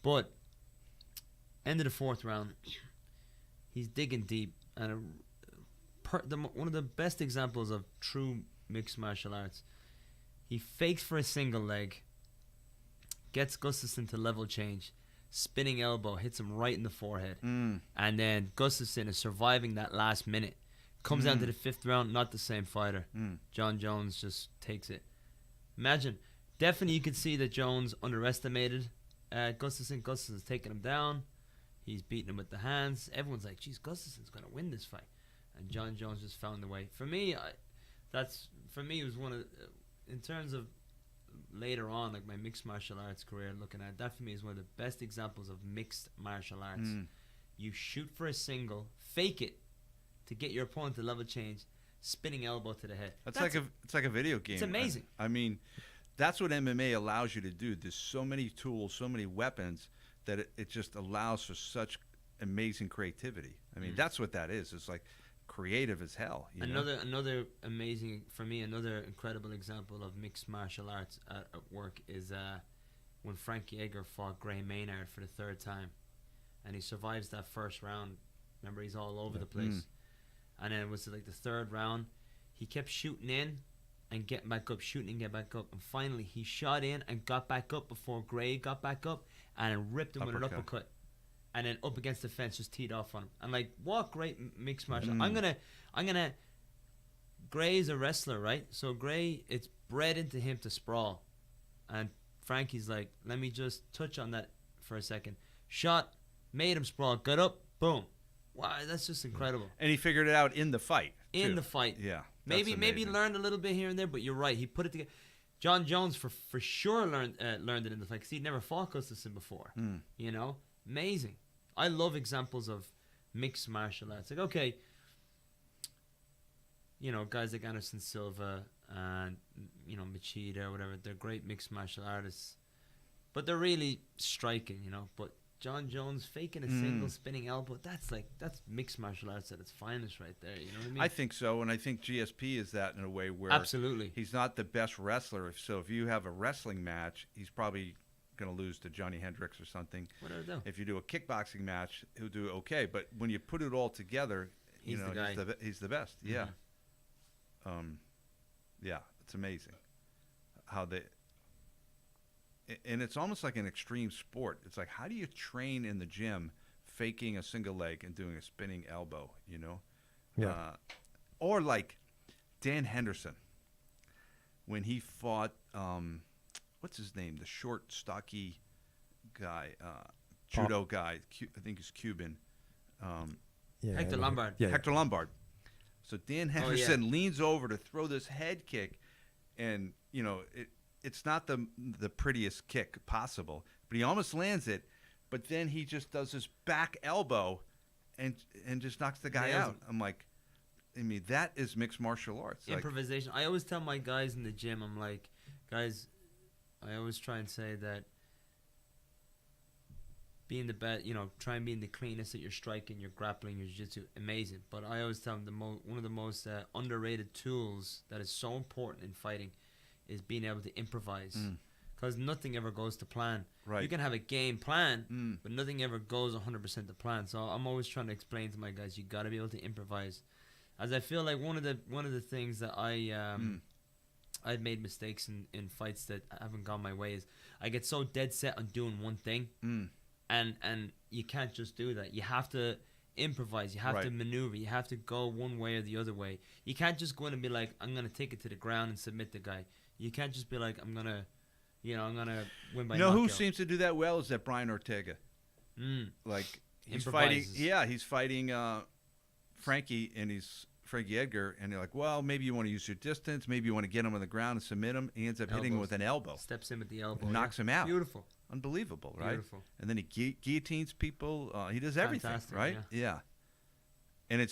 But end of the 4th round, he's digging deep, and one of the best examples of true mixed martial arts. He fakes for a single leg, gets Gustafsson to level change, spinning elbow, hits him right in the forehead, and then Gustafsson is surviving that last minute. Comes down to the 5th round, not the same fighter. John Jones just takes it. Imagine, definitely you could see that Jones underestimated Gustafsson. Gustafsson's taking him down. He's beating him with the hands. Everyone's like, geez, Gustafsson's going to win this fight. And John Jones just found the way. For me, it was one of, in terms of later on, like my mixed martial arts career, looking at that for me is one of the best examples of mixed martial arts. You shoot for a single, fake it to get your opponent to level change, spinning elbow to the head. It's like a video game. It's amazing. I mean, that's what MMA allows you to do. There's so many tools, so many weapons that it just allows for such amazing creativity. I mean, that's what that is. It's like creative as hell. Another amazing, for me, another incredible example of mixed martial arts at work is when Frank Yeager fought Gray Maynard for the 3rd time, and he survives that first round. Remember, he's all over the place. And then it was like the 3rd round, he kept shooting in and getting back up, shooting and getting back up, and finally he shot in and got back up before Gray got back up and ripped him with an uppercut. And then up against the fence, just teed off on him. And like, what great mixed martial. I'm gonna. Gray's a wrestler, right? So Gray, it's bred into him to sprawl, and Frankie's like, let me just touch on that for a second. Shot, made him sprawl, got up, boom. Wow, that's just incredible. And he figured it out in the fight. In the fight, Yeah. Maybe learned a little bit here and there, but you're right. He put it together. John Jones for sure learned it in the fight because he'd never fought Gustafsson before. Amazing. I love examples of mixed martial arts. Like, okay, guys like Anderson Silva and Machida or whatever, they're great mixed martial artists, but they're really striking. But John Jones faking a single spinning elbow, that's mixed martial arts at its finest right there. You know what I mean? I think so, and I think GSP is that in a way where absolutely he's not the best wrestler. If you have a wrestling match, he's probably going to lose to Johnny Hendricks or something. What do I do? If you do a kickboxing match, he'll do okay. But when you put it all together, He's the guy. He's the best. Yeah. Yeah, it's amazing how they. And it's almost like an extreme sport. It's like, how do you train in the gym faking a single leg and doing a spinning elbow, Yeah. Or like Dan Henderson when he fought, what's his name? The short, stocky guy, judo guy. I think he's Cuban. Yeah, Hector I know. Lombard. Yeah, Hector Lombard. So Dan Oh, yeah. Henderson leans over to throw this head kick, and it's not the prettiest kick possible, but he almost lands it. But then he just does his back elbow, and just knocks the guy Nails out. him. I'm like, I mean, that is mixed martial arts. Like, Improvisation. I always tell my guys in the gym, I'm like, guys, I always try and say that being the best, try and being the cleanest at your striking, your grappling, your jiu-jitsu, amazing. But I always tell them one of the most underrated tools that is so important in fighting is being able to improvise. Because nothing ever goes to plan. Right. You can have a game plan, but nothing ever goes 100% to plan. So I'm always trying to explain to my guys, you got to be able to improvise. As I feel like one of the things that I've made mistakes in fights that haven't gone my way is I get so dead set on doing one thing, and you can't just do that. You have to improvise. You have to maneuver. You have to go one way or the other way. You can't just go in and be like, I'm gonna take it to the ground and submit the guy. You can't just be like, I'm gonna win by knockout. who seems to do that well is that Brian Ortega. Like he's fighting. Improvises. Yeah, he's fighting Frankie Edgar, and they're like, well, maybe you want to use your distance, maybe you want to get him on the ground and submit him. He ends up hitting him Elbows. with an elbow, Steps in with the elbow. knocks him out. Beautiful. Unbelievable, right? Beautiful. And then he guillotines people. He does everything, Fantastic, right? Yeah. And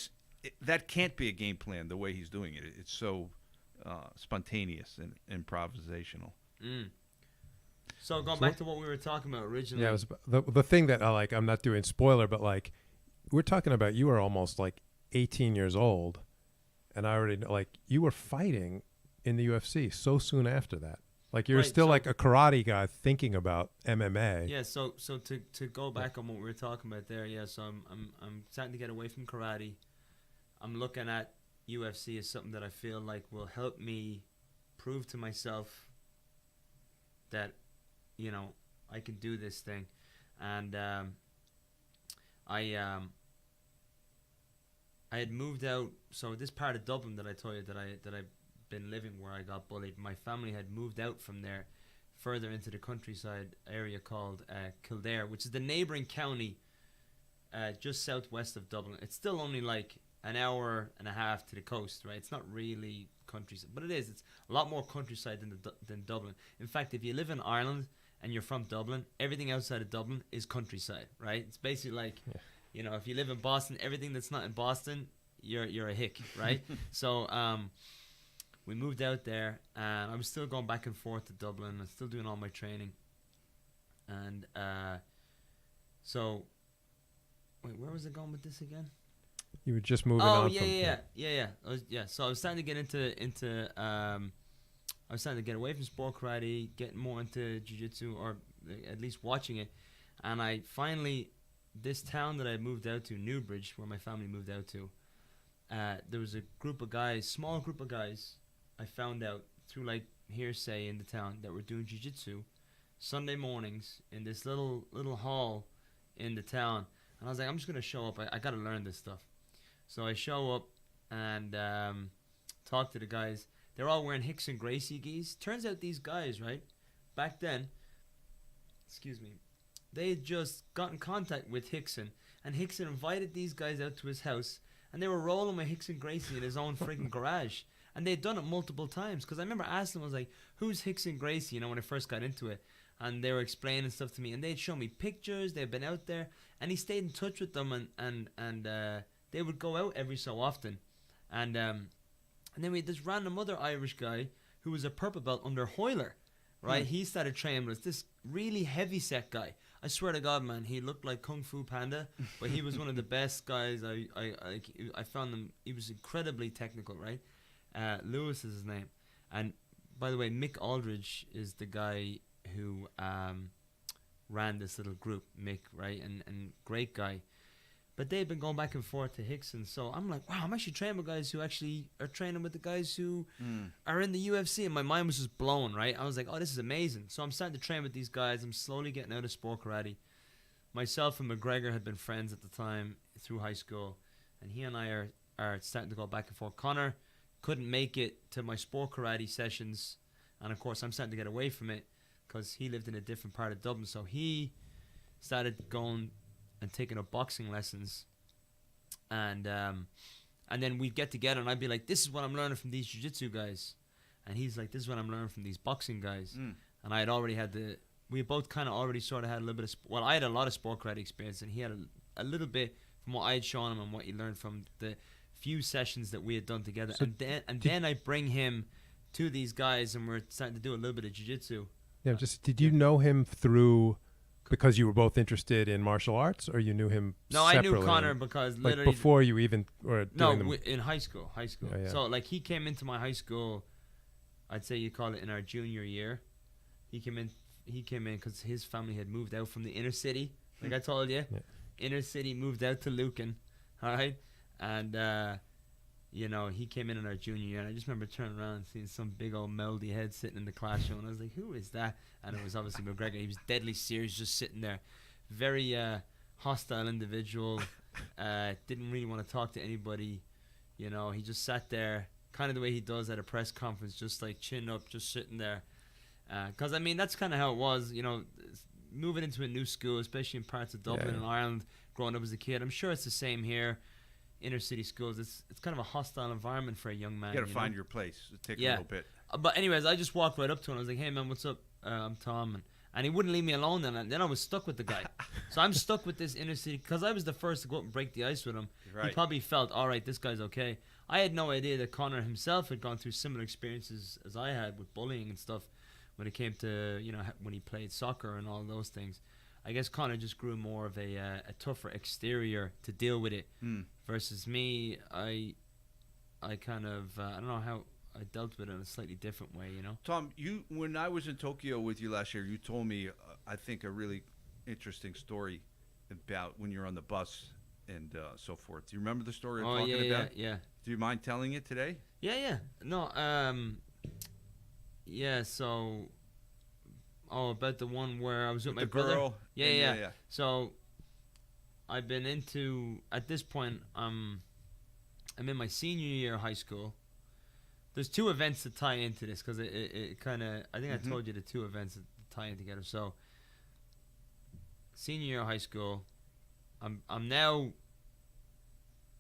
that can't be a game plan the way he's doing it. It's so spontaneous and improvisational. So going back to what we were talking about originally. Yeah, it was the thing that I like. I'm not doing spoiler, but like we're talking about, you were almost like 18 years old, and I already know, like you were fighting in the UFC so soon after that. Like you're Right, still so- like a karate guy thinking about MMA. Yeah, so to go back on what we were talking about there, yeah. So I'm starting to get away from karate. I'm looking at UFC as something that I feel like will help me prove to myself that I can do this thing, and I had moved out. So this part of Dublin that I told you that I've been living, where I got bullied, my family had moved out from there further into the countryside area called Kildare, which is the neighbouring county just southwest of Dublin. It's still only like an hour and a half to the coast, right? It's not really countryside, but it is. It's a lot more countryside than Dublin. In fact, if you live in Ireland and you're from Dublin, everything outside of Dublin is countryside, right? It's basically like, if you live in Boston, everything that's not in Boston, you're a hick, right? So we moved out there, and I was still going back and forth to Dublin. I was still doing all my training, and so wait, where was I going with this again? You were just moving Oh on. yeah. So I was starting to get into I was starting to get away from sport karate, getting more into jiu-jitsu, or at least watching it. And I finally, this town that I moved out to, Newbridge, where my family moved out to, there was a group of guys, small group of guys, I found out through like hearsay in the town, that were doing jiu-jitsu Sunday mornings in this little hall in the town. And I was like, I'm just going to show up. I got to learn this stuff. So I show up and talk to the guys. They're all wearing Hicks and Gracie gis. Turns out these guys, right, back then, they had just got in contact with Hickson, and Hickson invited these guys out to his house, and they were rolling with Hicks and Gracie in his own freaking garage. And they'd done it multiple times, because I remember asking them, I was like, who's Hicks and Gracie, when I first got into it. And they were explaining stuff to me, and they'd show me pictures. They'd been out there, and he stayed in touch with them, and they would go out every so often. And then we had this random other Irish guy who was a purple belt under Hoyler, right? He started training with us. This really heavy set guy. I swear to God, man, he looked like Kung Fu Panda, but he was one of the best guys. I found him. He was incredibly technical, right? Lewis is his name. And by the way, Mick Aldridge is the guy who ran this little group, Mick, right? And great guy. But they've been going back and forth to Hickson. So I'm like, wow, I'm actually training with guys who actually are training with the guys who are in the UFC. And my mind was just blown, right? I was like, oh, this is amazing. So I'm starting to train with these guys. I'm slowly getting out of sport karate. Myself and McGregor had been friends at the time through high school. And he and I are starting to go back and forth. Conor couldn't make it to my sport karate sessions. And, of course, I'm starting to get away from it because he lived in a different part of Dublin. So he started going and taking up boxing lessons and then we'd get together, and I'd be like, "This is what I'm learning from these jiu-jitsu guys," and he's like, "This is what I'm learning from these boxing guys." And I had already had we both kind of already sort of had a little bit of, well, I had a lot of sport karate experience, and he had a little bit from what I had shown him and what he learned from the few sessions that we had done together. So then I bring him to these guys, and we're starting to do a little bit of jiu-jitsu. Yeah, did you know him through because you were both interested in martial arts, or you knew him No, separately? I knew Conor because like literally before you even were doing them. in high school. Yeah. So like he came into my high school, I'd say you call it in our junior year. He came in because his family had moved out from the inner city, like I told you. Yeah. Inner city, moved out to Lucan, all right? And, he came in our junior year, and I just remember turning around and seeing some big old melody head sitting in the classroom, and I was like, who is that? And it was obviously McGregor. He was deadly serious, just sitting there. Very hostile individual, didn't really want to talk to anybody. He just sat there, kind of the way he does at a press conference, just like chin up, just sitting there. Because, that's kind of how it was, moving into a new school, especially in parts of Dublin and Ireland, growing up as a kid. I'm sure it's the same here, inner city schools. It's kind of a hostile environment for a young man. You got to find your place. It takes a little bit. But anyways, I just walked right up to him. I was like, hey, man, what's up? I'm Tom. And he wouldn't leave me alone. Then I was stuck with the guy. So I'm stuck with this inner city. Because I was the first to go up and break the ice with him. Right. He probably felt, all right, this guy's okay. I had no idea that Conor himself had gone through similar experiences as I had with bullying and stuff when it came to, when he played soccer and all those things. I guess Conor just grew more of a tougher exterior to deal with it. Versus me, I kind of, I don't know how I dealt with it in a slightly different way, Tom, when I was in Tokyo with you last year, you told me, I think, a really interesting story about when you're on the bus and so forth. Do you remember the story I'm talking about? Yeah. Do you mind telling it today? Yeah. No, so... Oh, about the one where I was with my brother? Girl. Yeah. So, I've been at this point, I'm in my senior year of high school. There's two events that tie into this, because it kind of, I think I told you the two events that tie in together. So, senior year of high school, I'm now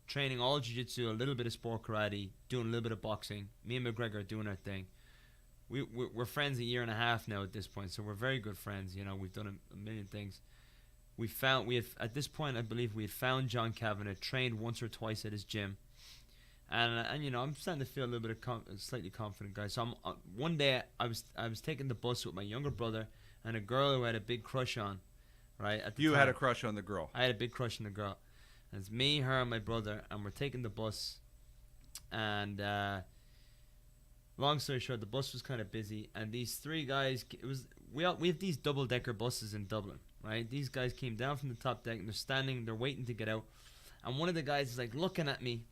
training all jiu-jitsu, a little bit of sport karate, doing a little bit of boxing. Me and McGregor are doing our thing. We're friends a year and a half now at this point, so we're very good friends. We've done a million things. At this point, I believe we had found John Kavanagh, trained once or twice at his gym, and I'm starting to feel a little bit of slightly confident guy. So one day I was taking the bus with my younger brother and a girl who I had a big crush on, right? At the You time. had a crush on the girl. I had a big crush on the girl. And it's me, her, and my brother, and we're taking the bus, and. Long story short, the bus was kind of busy, and these three guys, we have these double-decker buses in Dublin, right? These guys came down from the top deck, and they're waiting to get out, and one of the guys is like looking at me,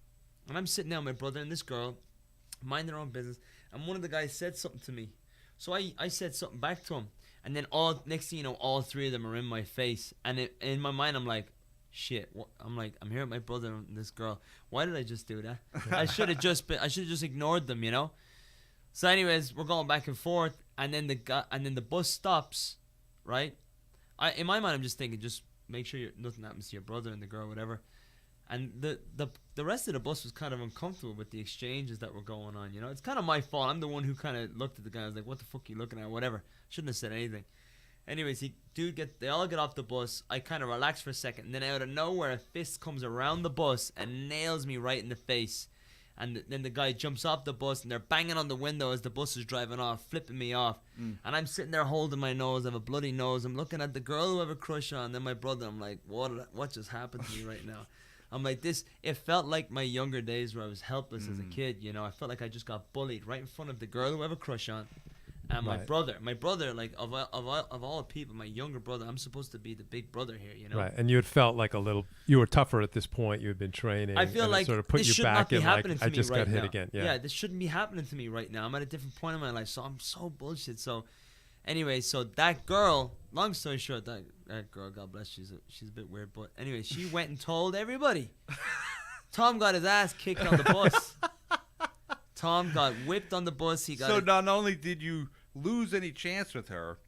and I'm sitting there with my brother and this girl, mind their own business, and one of the guys said something to me, so I said something back to him, and then next thing you know, all three of them are in my face, and in my mind, I'm like, shit, I'm here with my brother and this girl, why did I just do that? I should have just ignored them, So anyways, we're going back and forth, and then the bus stops, right? In my mind, I'm just thinking, just make sure nothing happens to your brother and the girl, whatever. And the rest of the bus was kind of uncomfortable with the exchanges that were going on. It's kind of my fault. I'm the one who kind of looked at the guy. I was like, "What the fuck are you looking at?" Whatever. Shouldn't have said anything. Anyways, they all get off the bus. I kind of relax for a second, and then out of nowhere, a fist comes around the bus and nails me right in the face. And then the guy jumps off the bus, and they're banging on the window as the bus is driving off, flipping me off. And I'm sitting there holding my nose. I have a bloody nose. I'm looking at the girl who I have a crush on, and then my brother. I'm like, what just happened to me right now? I'm like, it felt like my younger days where I was helpless as a kid. I felt like I just got bullied right in front of the girl who I have a crush on. And my brother, like of all people, my younger brother, I'm supposed to be the big brother here, Right, and you had felt like you were tougher at this point. You had been training. I feel and like it sort of put this you should back not be in happening like to I me just right got hit now. again. Yeah, this shouldn't be happening to me right now. I'm at a different point in my life, so I'm so bullshit. So, anyway, so that girl. Long story short, that girl, God bless, she's a bit weird, but anyway, she went and told everybody. Tom got his ass kicked on the bus. Tom got whipped on the bus. So not only did you lose any chance with her,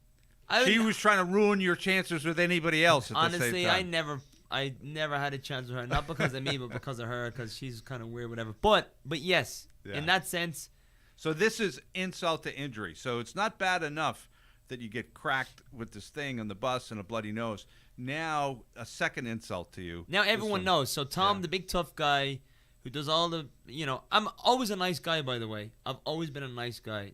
she was trying to ruin your chances with anybody else at the same honestly, time. I never had a chance with her, not because of me, but because of her, because she's kind of weird, whatever. But yes, Yeah. in that sense, So this is insult to injury. So it's not bad enough that you get cracked with this thing on the bus and a bloody nose. Now a second insult to you. now This everyone one- knows. So Tom, Yeah. the big tough guy, who does all the, I'm always a nice guy, by the way. I've always been a nice guy.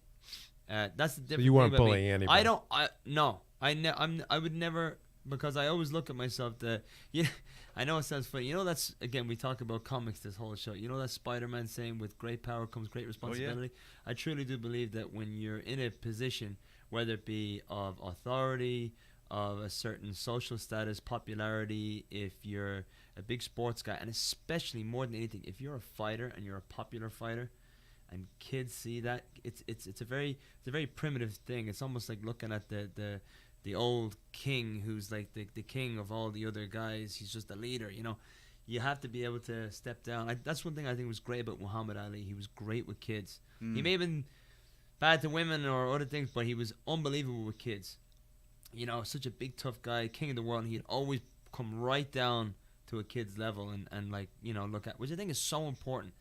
That's the difference. you weren't bullying anybody. I don't. I would never, because I always look at myself. I know it sounds funny. That's again, we talk about comics this whole show. That Spider-Man saying, "With great power comes great responsibility." I truly do believe that when you're in a position, whether it be of authority, of a certain social status, popularity, if you're a big sports guy, and especially more than anything, if you're a fighter and you're a popular fighter, and kids see that, it's a very primitive thing. It's almost like looking at the old king who's like the king of all the other guys. He's just a leader. You have to be able to step down. That's one thing I think was great about Muhammad Ali. He was great with kids. He may have been bad to women or other things, but he was unbelievable with kids. Such a big tough guy, king of the world, and he'd always come right down to a kid's level and look at, which I think is so important.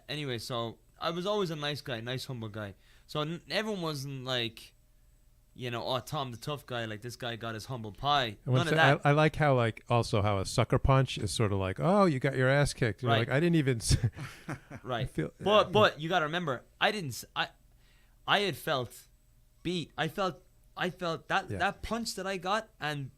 Anyway, so I was always a nice guy, nice humble guy. So everyone wasn't like, oh, Tom the tough guy, like this guy got his humble pie. None of that. I like how also how a sucker punch is sort of like, oh, you got your ass kicked. You're Right. like, I didn't even. Right. feel, But you got to remember, I had felt beat. I felt that Yeah. that punch that I got, and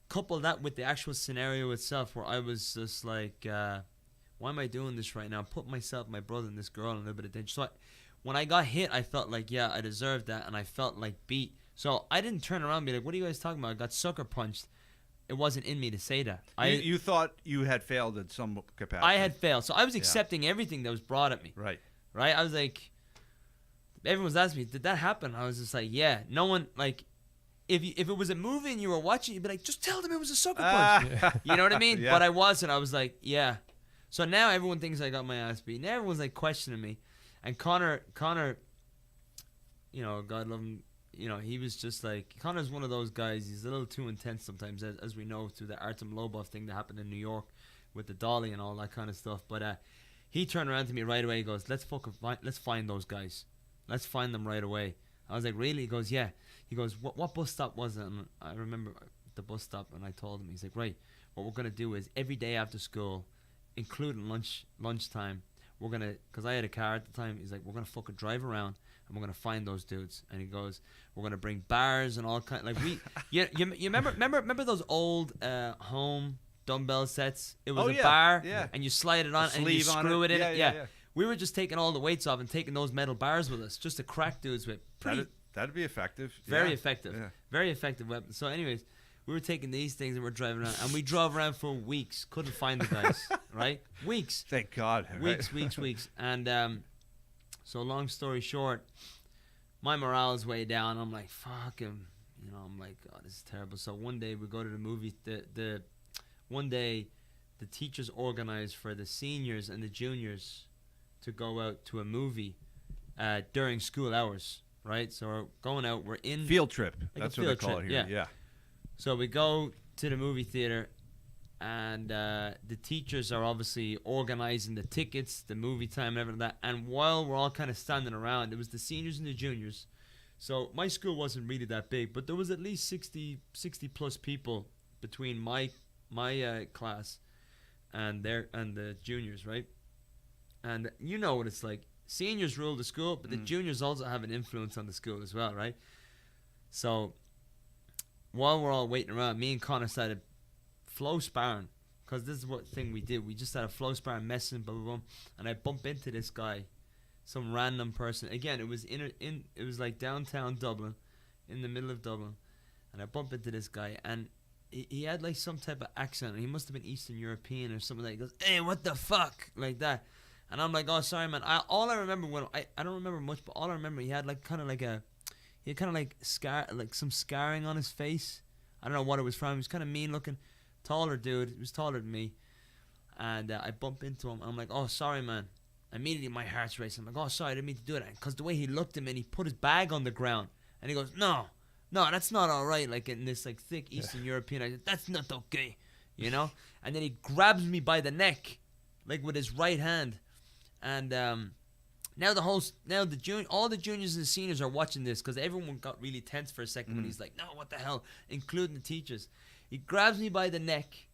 couple that with the actual scenario itself, where I was just like, why am I doing this right now? I'm putting myself, my brother, and this girl in a little bit of danger. So when I got hit, I felt like, yeah, I deserved that, and I felt like beat. So I didn't turn around and be like, what are you guys talking about? I got sucker punched. It wasn't in me to say that. You thought you had failed in some capacity. I had failed. So I was accepting everything that was brought at me. Right. Right? I was like, everyone's asking me, did that happen? I was just like, yeah. No one, like, if it was a movie and you were watching, you'd be like, just tell them it was a sucker punch. You know what I mean? Yeah. But I wasn't. I was like, yeah. So now everyone thinks I got my ass beat. Now everyone's like questioning me. And Conor, God love him, he was just like, Conor's one of those guys, he's a little too intense sometimes, as we know through the Artem Lobov thing that happened in New York with the dolly and all that kind of stuff. But he turned around to me right away. He goes, let's find those guys. Let's find them right away. I was like, really? He goes, yeah. He goes, what bus stop was it? And I remember the bus stop, and I told him, he's like, right, what we're going to do is every day after school, including lunchtime, we're going to, because I had a car at the time, he's like, we're going to fucking drive around, and we're going to find those dudes. And he goes, we're going to bring bars and all kind, like you remember those old home dumbbell sets? It was a bar, yeah. and you slide it on, and you Sleeve on screw it in. Yeah. We were just taking all the weights off and taking those metal bars with us, just to crack dudes with. That'd be effective. Very Yeah. effective. Yeah. Very effective weapon. So anyways, we were taking these things and we're driving around. And we drove around for weeks. Couldn't find the guys. Right? Weeks. Thank God. right? Weeks. And so long story short, my morale is way down. I'm like, fuck him. I'm like, oh, this is terrible. So one day we go to the movie. One day the teachers organized for the seniors and the juniors to go out to a movie during school hours. Right, so we're going out. We're in Field trip. a That's what they field call trip, it here. Yeah. So we go to the movie theater, and the teachers are obviously organizing the tickets, the movie time, and everything like that. And while we're all kind of standing around, it was the seniors and the juniors. So my school wasn't really that big, but there was at least 60 plus people between my class and the juniors, right? And you know what it's like. Seniors rule the school, but the juniors also have an influence on the school as well, right? So while we're all waiting around, me and Connor started flow sparring, because this is what thing we did. We just started flow sparring, messing, blah, blah, blah. And I bump into this guy, some random person. Again, it was it was like downtown Dublin, in the middle of Dublin. And I bump into this guy, and he had like some type of accent. He must have been Eastern European or something like that. He goes, hey, what the fuck? Like that. And I'm like, oh, sorry, man. All I remember I don't remember much, but all I remember, he had some scarring on his face. I don't know what it was from. He was kind of mean looking, taller dude. He was taller than me. And I bump into him. I'm like, oh, sorry, man. Immediately my heart's racing. I'm like, oh, sorry, I didn't mean to do that. Because the way he looked at me, and he put his bag on the ground. And he goes, no, that's not all right. Like in this like thick Eastern European, I said, that's not okay. you know. And then he grabs me by the neck, like with his right hand, and now all the juniors and seniors are watching this because everyone got really tense for a second when he's like, no, what the hell, including the teachers. He grabs me by the neck,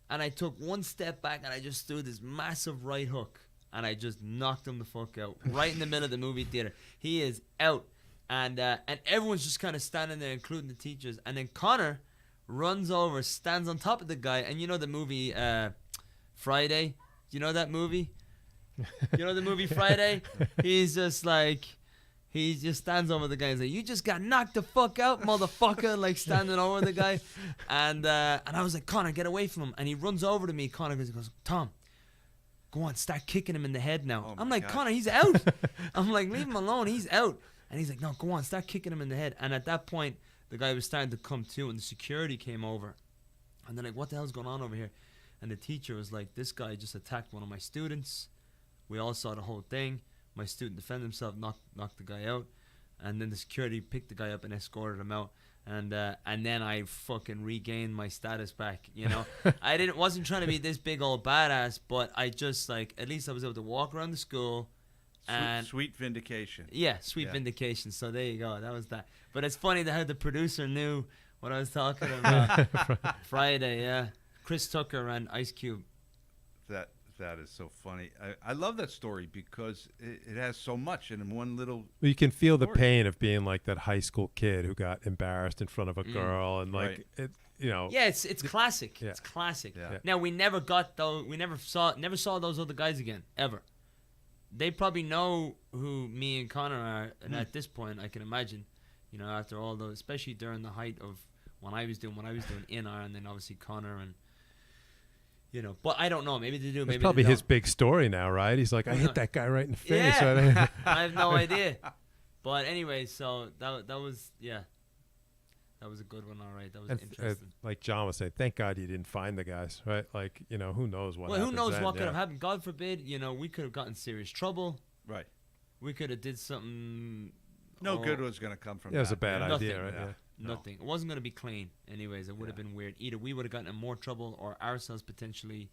and I took one step back, and I just threw this massive right hook, and I just knocked him the fuck out right in the middle of the movie theater. He is out, and everyone's just kind of standing there, including the teachers. And then Conor runs over, stands on top of the guy, and you know the movie Friday? You know that movie? You know the movie Friday? He just stands over the guy. He's like, you just got knocked the fuck out, motherfucker, like standing over the guy. And I was like, Conor, get away from him. And he runs over to me. Conor goes, Tom, go on, start kicking him in the head now. I'm like, God. Conor, he's out. I'm like, leave him alone, he's out. And he's like, no, go on, start kicking him in the head. And at that point, the guy was starting to come to, and the security came over. And they're like, what the hell's going on over here? And the teacher was like, this guy just attacked one of my students. We all saw the whole thing. My student defended himself, knocked the guy out, and then the security picked the guy up and escorted him out. And then I fucking regained my status back. You know, wasn't trying to be this big old badass, but I just like at least I was able to walk around the school. And sweet vindication. Yeah, sweet vindication. So there you go. That was that. But it's funny that how the producer knew what I was talking about. Friday, yeah. Chris Tucker and Ice Cube. That is so funny. I love that story because it has so much in one little. Well, you can feel the pain of being like that high school kid who got embarrassed in front of a girl, and like it, you know. Yeah, it's classic. Yeah. It's classic. Yeah. Now we never got those. We never saw those other guys again ever. They probably know who me and Conor are, and at this point, I can imagine, you know, after all those, especially during the height of when I was doing in R, and then obviously Conor and. You know, but I don't know. Maybe they do. Maybe it's probably they don't. his big story now, right? He's like, I hit that guy right in the face. Yeah. Right? I have no idea. But anyway, so that was that was a good one. All right, that was interesting. Like John was saying, thank God you didn't find the guys, right? Like, you know, who knows what? Well, who knows then, what could have happened? God forbid, you know, we could have gotten serious trouble. Right. We could have did something. No good was going to come from that. It was a bad idea, Nothing. right? Yeah. Yeah. Nothing. It wasn't going to be clean. Anyways, it would have been weird. Either we would have gotten in more trouble, or ourselves potentially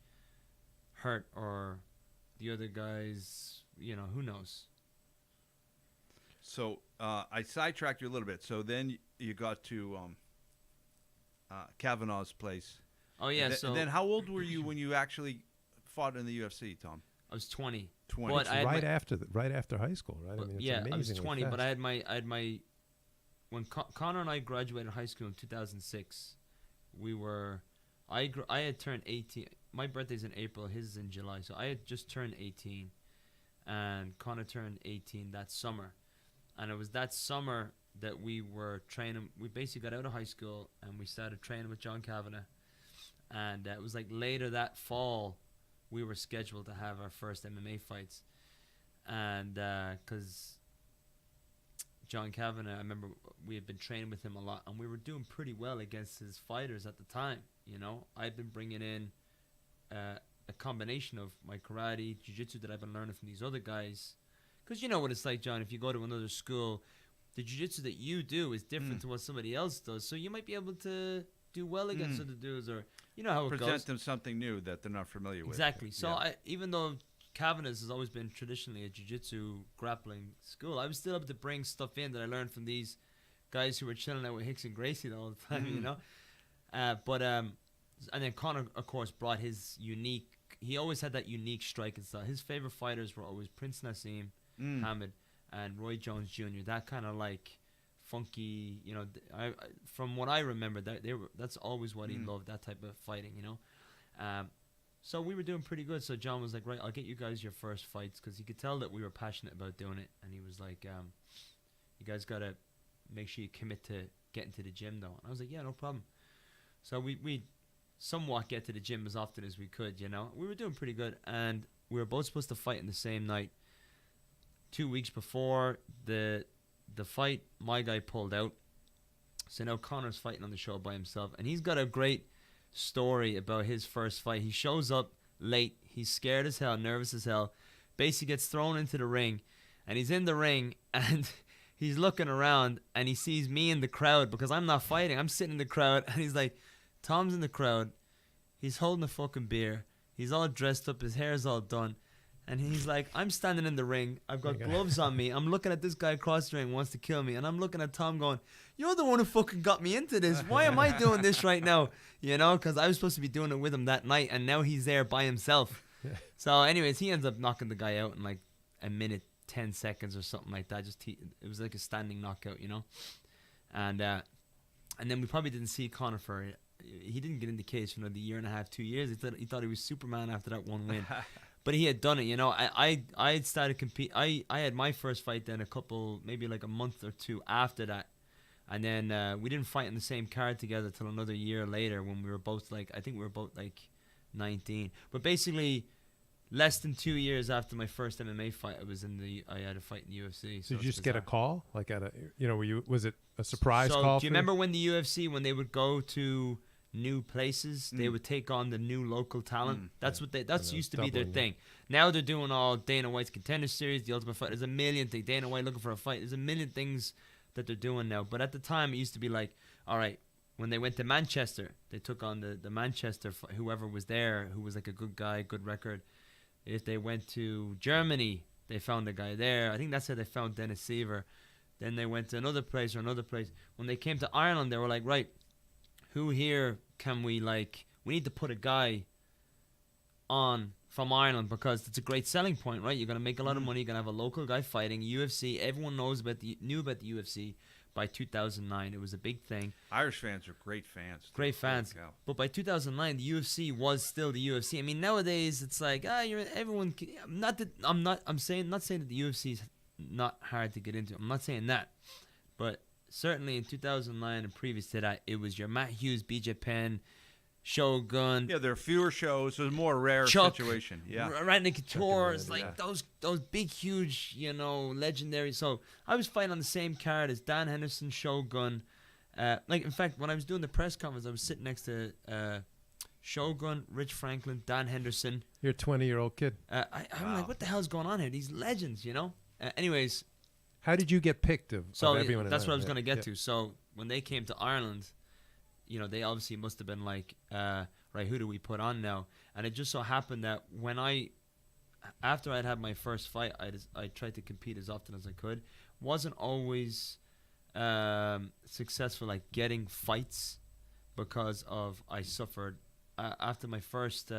hurt, or the other guys, you know, who knows. So I sidetracked you a little bit. So then you got to Kavanaugh's place. Oh yeah. And then how old were you when you actually fought in the UFC, Tom? I was 20. 20. But I had Right after high school, right? I mean, it's I was 20, fast. but I had my when Conor and I graduated high school in 2006. I had turned 18. My birthday's in April, his is in July, so I had just turned 18, and Conor turned 18 that summer, and it was that summer that we were training. We basically got out of high school and we started training with John Kavanagh, and it was like later that fall we were scheduled to have our first MMA fights, and because John Kavanagh, I remember we had been training with him a lot, and we were doing pretty well against his fighters at the time. You know, I'd been bringing in a combination of my karate, jiu-jitsu that I've been learning from these other guys. Because you know what it's like, John, if you go to another school, the jiu-jitsu that you do is different to what somebody else does. So you might be able to do well against other dudes, or you know how it goes. Present them something new that they're not familiar with. Exactly. So Yeah. even though Kavanagh's has always been traditionally a jiu-jitsu grappling school, I was still able to bring stuff in that I learned from these guys who were chilling out with Hicks and Gracie all the time, you know. And then Conor, of course, brought his unique. He always had that unique striking style. His favorite fighters were always Prince Nassim, Hamid, and Roy Jones Jr. That kind of like funky, you know. From what I remember, that's always what he loved. That type of fighting, you know. So we were doing pretty good. So John was like, right, I'll get you guys your first fights, because he could tell that we were passionate about doing it. And he was like, you guys got to make sure you commit to getting to the gym, though. And I was like, yeah, no problem. So we somewhat get to the gym as often as we could, you know. We were doing pretty good. And we were both supposed to fight in the same night. 2 weeks before the fight, my guy pulled out. So now Conor's fighting on the show by himself. And he's got a great story about his first fight. He shows up late. He's scared as hell, nervous as hell. Basically gets thrown into the ring. And he's in the ring, and he's looking around, and he sees me in the crowd, because I'm not fighting. I'm sitting in the crowd, and he's like, Tom's in the crowd. He's holding a fucking beer. He's all dressed up. His hair's all done. And he's like, I'm standing in the ring. I've got gloves on me. I'm looking at this guy across the ring who wants to kill me. And I'm looking at Tom going, you're the one who fucking got me into this. Why am I doing this right now? You know, because I was supposed to be doing it with him that night. And now he's there by himself. So anyways, he ends up knocking the guy out in like a minute, 10 seconds or something like that. It was like a standing knockout, you know. And then we probably didn't see Conor for, he didn't get in the cage for another year and a half, 2 years. He thought he was Superman after that one win. But he had done it, you know. I had started compete. I had my first fight then maybe like a month or two after that. And then we didn't fight in the same card together till another year later when we were both like, I think we were both like 19. But basically, less than 2 years after my first MMA fight, I had a fight in the UFC. So did you just get a call? Like was it a surprise call? Do you remember when the UFC, when they would go to new places, they would take on the new local talent? That's used to be their thing. Now they're doing all Dana White's Contender Series, the Ultimate Fight. There's a million things. Dana White looking for a fight. There's a million things that they're doing now. But at the time, it used to be like, all right, when they went to Manchester, they took on the Manchester, whoever was there, who was like a good guy, good record. If they went to Germany, they found a guy there. I think that's how they found Dennis Seaver. Then they went to another place. When they came to Ireland, they were like, right, who here can we need to put a guy on from Ireland because it's a great selling point, right? You're going to make a lot of money. You're going to have a local guy fighting. UFC, everyone knew about the UFC by 2009. It was a big thing. Irish fans are great fans. Great fans. But by 2009, the UFC was still the UFC. I mean, nowadays it's like, everyone. Not saying that the UFC is not hard to get into. I'm not saying that, but certainly in 2009 and previous to that, it was your Matt Hughes, BJ Penn, Shogun. Yeah, there are fewer shows. It was a more rare Chuck, situation. Yeah, Randy Couture. It's like those big, huge, legendary. So I was fighting on the same card as Dan Henderson, Shogun. In fact, when I was doing the press conference, I was sitting next to Shogun, Rich Franklin, Dan Henderson. You're a 20-year-old kid. I'm like, what the hell's going on here? These legends, anyways. How did you get picked of everyone? That's what I was going to get to. So when they came to Ireland, they obviously must have been like, right, who do we put on now? And it just so happened that after I'd had my first fight, I tried to compete as often as I could. Wasn't always successful like getting fights because I suffered after my first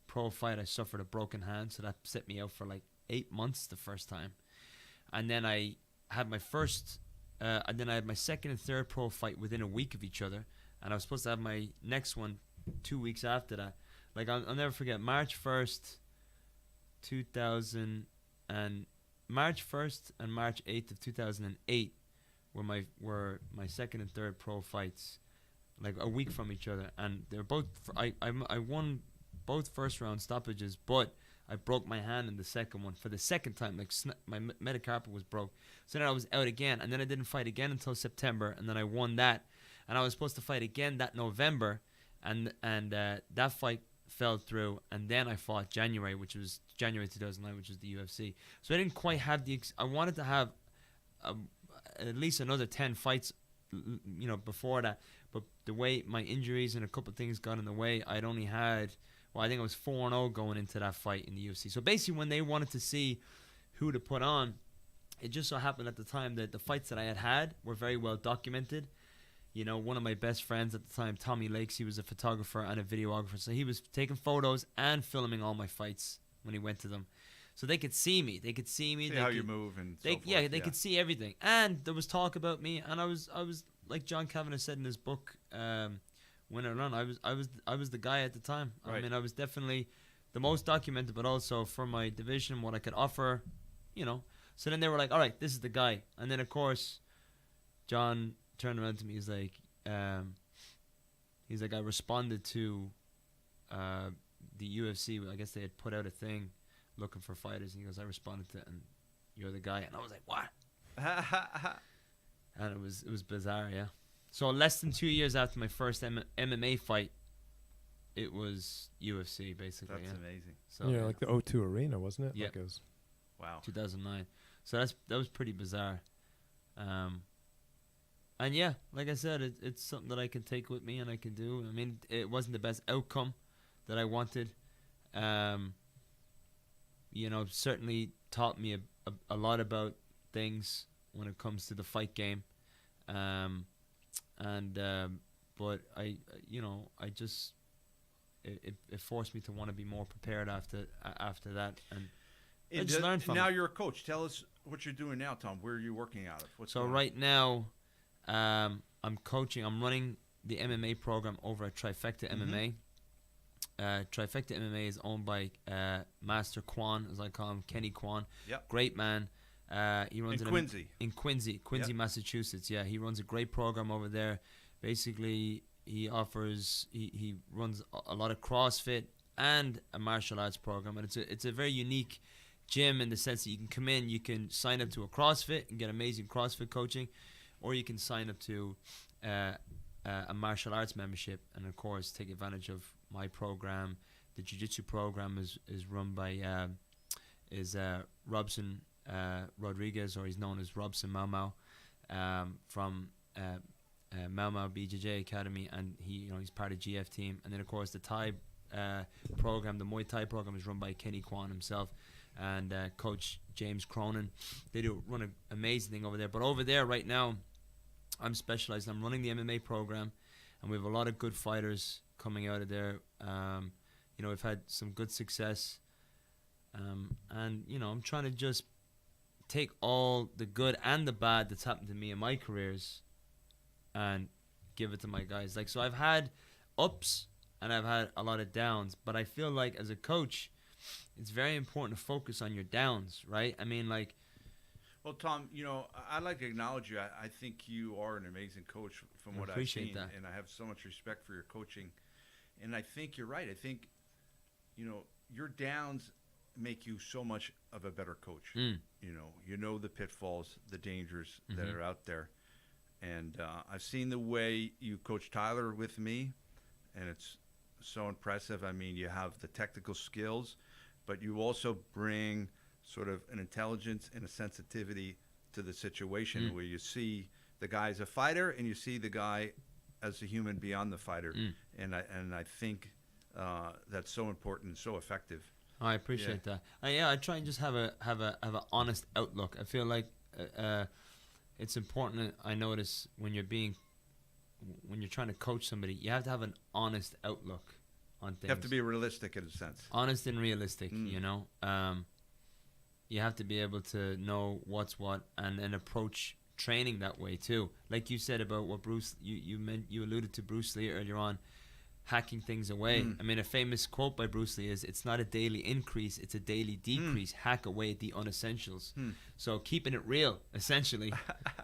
pro fight. I suffered a broken hand, so that set me out for like 8 months the first time. And then I had my second and third pro fight within a week of each other, and I was supposed to have my next one 2 weeks after that. Like I'll never forget March 1st and March 8th of 2008 were my second and third pro fights, like a week from each other, and they're both. I won both first round stoppages, but I broke my hand in the second one for the second time. Like my metacarpal was broke. So then I was out again. And then I didn't fight again until September. And then I won that. And I was supposed to fight again that November. And that fight fell through. And then I fought January 2009, which was the UFC. So I didn't quite have I wanted to have at least another 10 fights, before that. But the way my injuries and a couple of things got in the way, I'd only had... Well, I think I was 4-0 going into that fight in the UFC. So basically, when they wanted to see who to put on, it just so happened at the time that the fights that I had were very well documented. One of my best friends at the time, Tommy Lakes, he was a photographer and a videographer. So he was taking photos and filming all my fights when he went to them. So they could see me. They could see me. See how you move and so forth. Yeah, they could see everything. And there was talk about me. And I was like John Kavanagh said in his book, Win or Run, I was the guy at the time. Right. I mean, I was definitely the most documented, but also for my division, what I could offer, So then they were like, all right, this is the guy. And then, of course, John turned around to me. He's like, I responded to the UFC. I guess they had put out a thing looking for fighters. And he goes, I responded to it, and you're the guy. And I was like, what? And it was bizarre, yeah. So less than 2 years after my first MMA fight, it was UFC basically. That's amazing. So like the O2 Arena, wasn't it? Yeah. Like wow. 2009. So that was pretty bizarre. And yeah, like I said, it's something that I can take with me and I can do. I mean, it wasn't the best outcome that I wanted. Certainly taught me a lot about things when it comes to the fight game. But it forced me to want to be more prepared after that, and I just learned from now it. you're a coach. Tell us what you're doing now, Tom. Where are you working out of? What's So going on? right now, I'm coaching. I'm running the MMA program over at Trifecta MMA. Trifecta MMA is owned by Master Kwan, as I call him, Kenny Kwan. Yep. Great man. He runs in Quincy, Yep. Massachusetts. Yeah, he runs a great program over there. Basically, he runs a lot of CrossFit and a martial arts program, and it's a very unique gym in the sense that you can come in, you can sign up to a CrossFit and get amazing CrossFit coaching, or you can sign up to a martial arts membership, and of course take advantage of my program. The jiu-jitsu program is run by Robson Rodriguez, or he's known as Robson Mau Mau, from Mau Mau BJJ Academy, and he's part of GF team. And then of course the Thai program, the Muay Thai program, is run by Kenny Kwan himself and Coach James Cronin. They run an amazing thing over there. But over there right now, I'm specialized. I'm running the MMA program, and we have a lot of good fighters coming out of there. We've had some good success, and I'm trying to just take all the good and the bad that's happened to me in my careers and give it to my guys. So I've had ups and I've had a lot of downs, but I feel like as a coach, it's very important to focus on your downs, right? I mean, Well, Tom, I'd like to acknowledge you. I think you are an amazing coach from what I've appreciate seen, that. and I have so much respect for your coaching. And I think you're right. I think, your downs make you so much of a better coach. You know the pitfalls, the dangers that are out there. And I've seen the way you coach Tyler with me, and it's so impressive. I mean, you have the technical skills, but you also bring sort of an intelligence and a sensitivity to the situation where you see the guy as a fighter and you see the guy as a human beyond the fighter. And I think that's so important and so effective. I appreciate that. I try and just have an honest outlook. I feel like it's important. I notice when you're trying to coach somebody, you have to have an honest outlook on things. You have to be realistic in a sense. Honest and realistic. You have to be able to know what's what and approach training that way too. Like you said about what Bruce, you alluded to Bruce Lee earlier on, hacking things away. I mean, a famous quote by Bruce Lee is, "It's not a daily increase, it's a daily decrease. Hack away the unessentials." So keeping it real, essentially,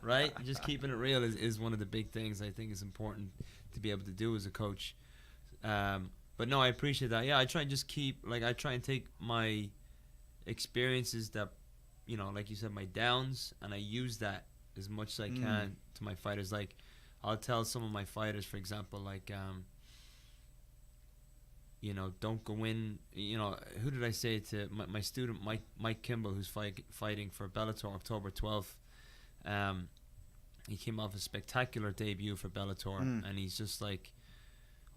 right? Just keeping it real is one of the big things I think is important to be able to do as a coach. But no, I appreciate that. Yeah, I try and just I try and take my experiences that, like you said, my downs, and I use that as much as I can to my fighters. Like, I'll tell some of my fighters, for example, don't go in. Who did I say to my student Mike Kimball, who's fighting for Bellator October 12th? He came off a spectacular debut for Bellator, and he's just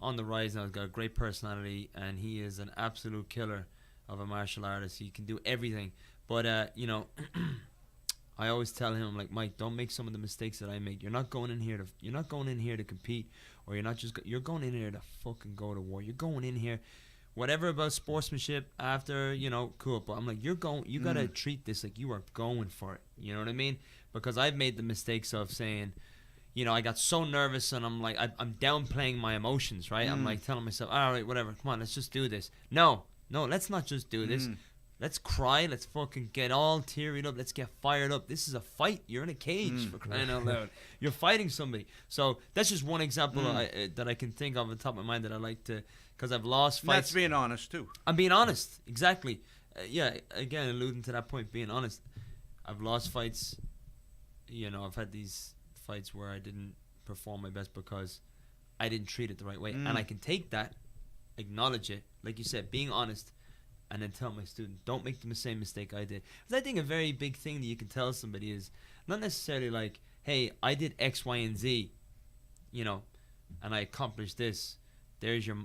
on the rise now. He's got a great personality, and he is an absolute killer of a martial artist. He can do everything. But I always tell him, Mike, don't make some of the mistakes that I make. You're not going in here to compete, or you're going in here to fucking go to war. You're going in here, whatever about sportsmanship after, cool. But I'm you gotta treat this like you are going for it. You know what I mean? Because I've made the mistakes of saying, I got so nervous, and I'm I'm downplaying my emotions, right? I'm telling myself, all right, whatever, come on, let's just do this. No, let's not just do this. Let's cry. Let's fucking get all teary up. Let's get fired up. This is a fight. You're in a cage, for crying out loud. You're fighting somebody. So that's just one example that I can think of on the top of my mind that I like to, because I've lost fights. That's being honest too. I'm being honest. Exactly. Again, alluding to that point, being honest. I've lost fights. I've had these fights where I didn't perform my best because I didn't treat it the right way. And I can take that, acknowledge it, like you said, being honest, and then tell my student, don't make the same mistake I did. Because I think a very big thing that you can tell somebody is not necessarily hey, hey, I did X, Y, and Z, you know, and I accomplished this. There's your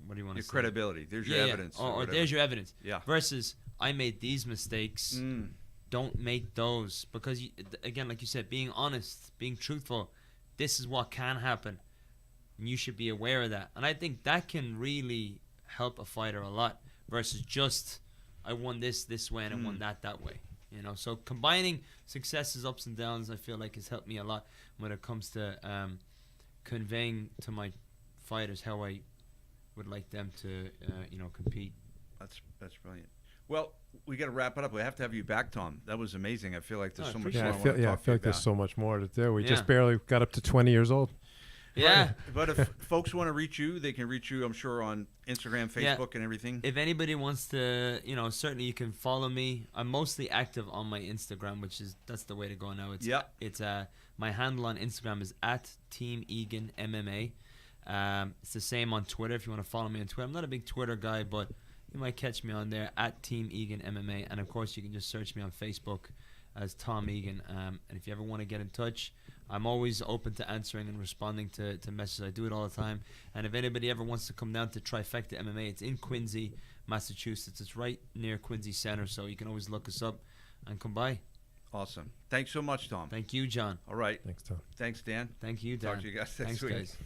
what do you want to say? Your credibility. There's your evidence. Or there's your evidence. Yeah. Versus, I made these mistakes. Don't make those, because again, like you said, being honest, being truthful, this is what can happen, and you should be aware of that. And I think that can really help a fighter a lot, versus just I won this way and I won that way. You know, so combining successes, ups and downs, I feel like has helped me a lot when it comes to conveying to my fighters how I would like them to compete. That's brilliant. Well, we got to wrap it up. We have to have you back, Tom. That was amazing. I feel like there's so much more I I want feel to talk to you like there's about. so much more to do. We Yeah. just barely got up to 20 years old. Yeah. But if folks want to reach you, they can reach you, I'm sure, on Instagram, Yeah. Facebook, and everything. If anybody wants to, certainly you can follow me. I'm mostly active on my Instagram, that's the way to go now. It's my handle on Instagram is @Team Egan MMA. It's the same on Twitter if you want to follow me on Twitter. I'm not a big Twitter guy, but you might catch me on there @Team Egan MMA. And of course, you can just search me on Facebook as Tom Egan. And if you ever want to get in touch, I'm always open to answering and responding to messages. I do it all the time. And if anybody ever wants to come down to Trifecta MMA, it's in Quincy, Massachusetts. It's right near Quincy Center, so you can always look us up and come by. Awesome. Thanks so much, Tom. Thank you, John. All right. Thanks, Tom. Thanks, Dan. Thank you, Dan. Talk to you guys next Thanks, week. guys.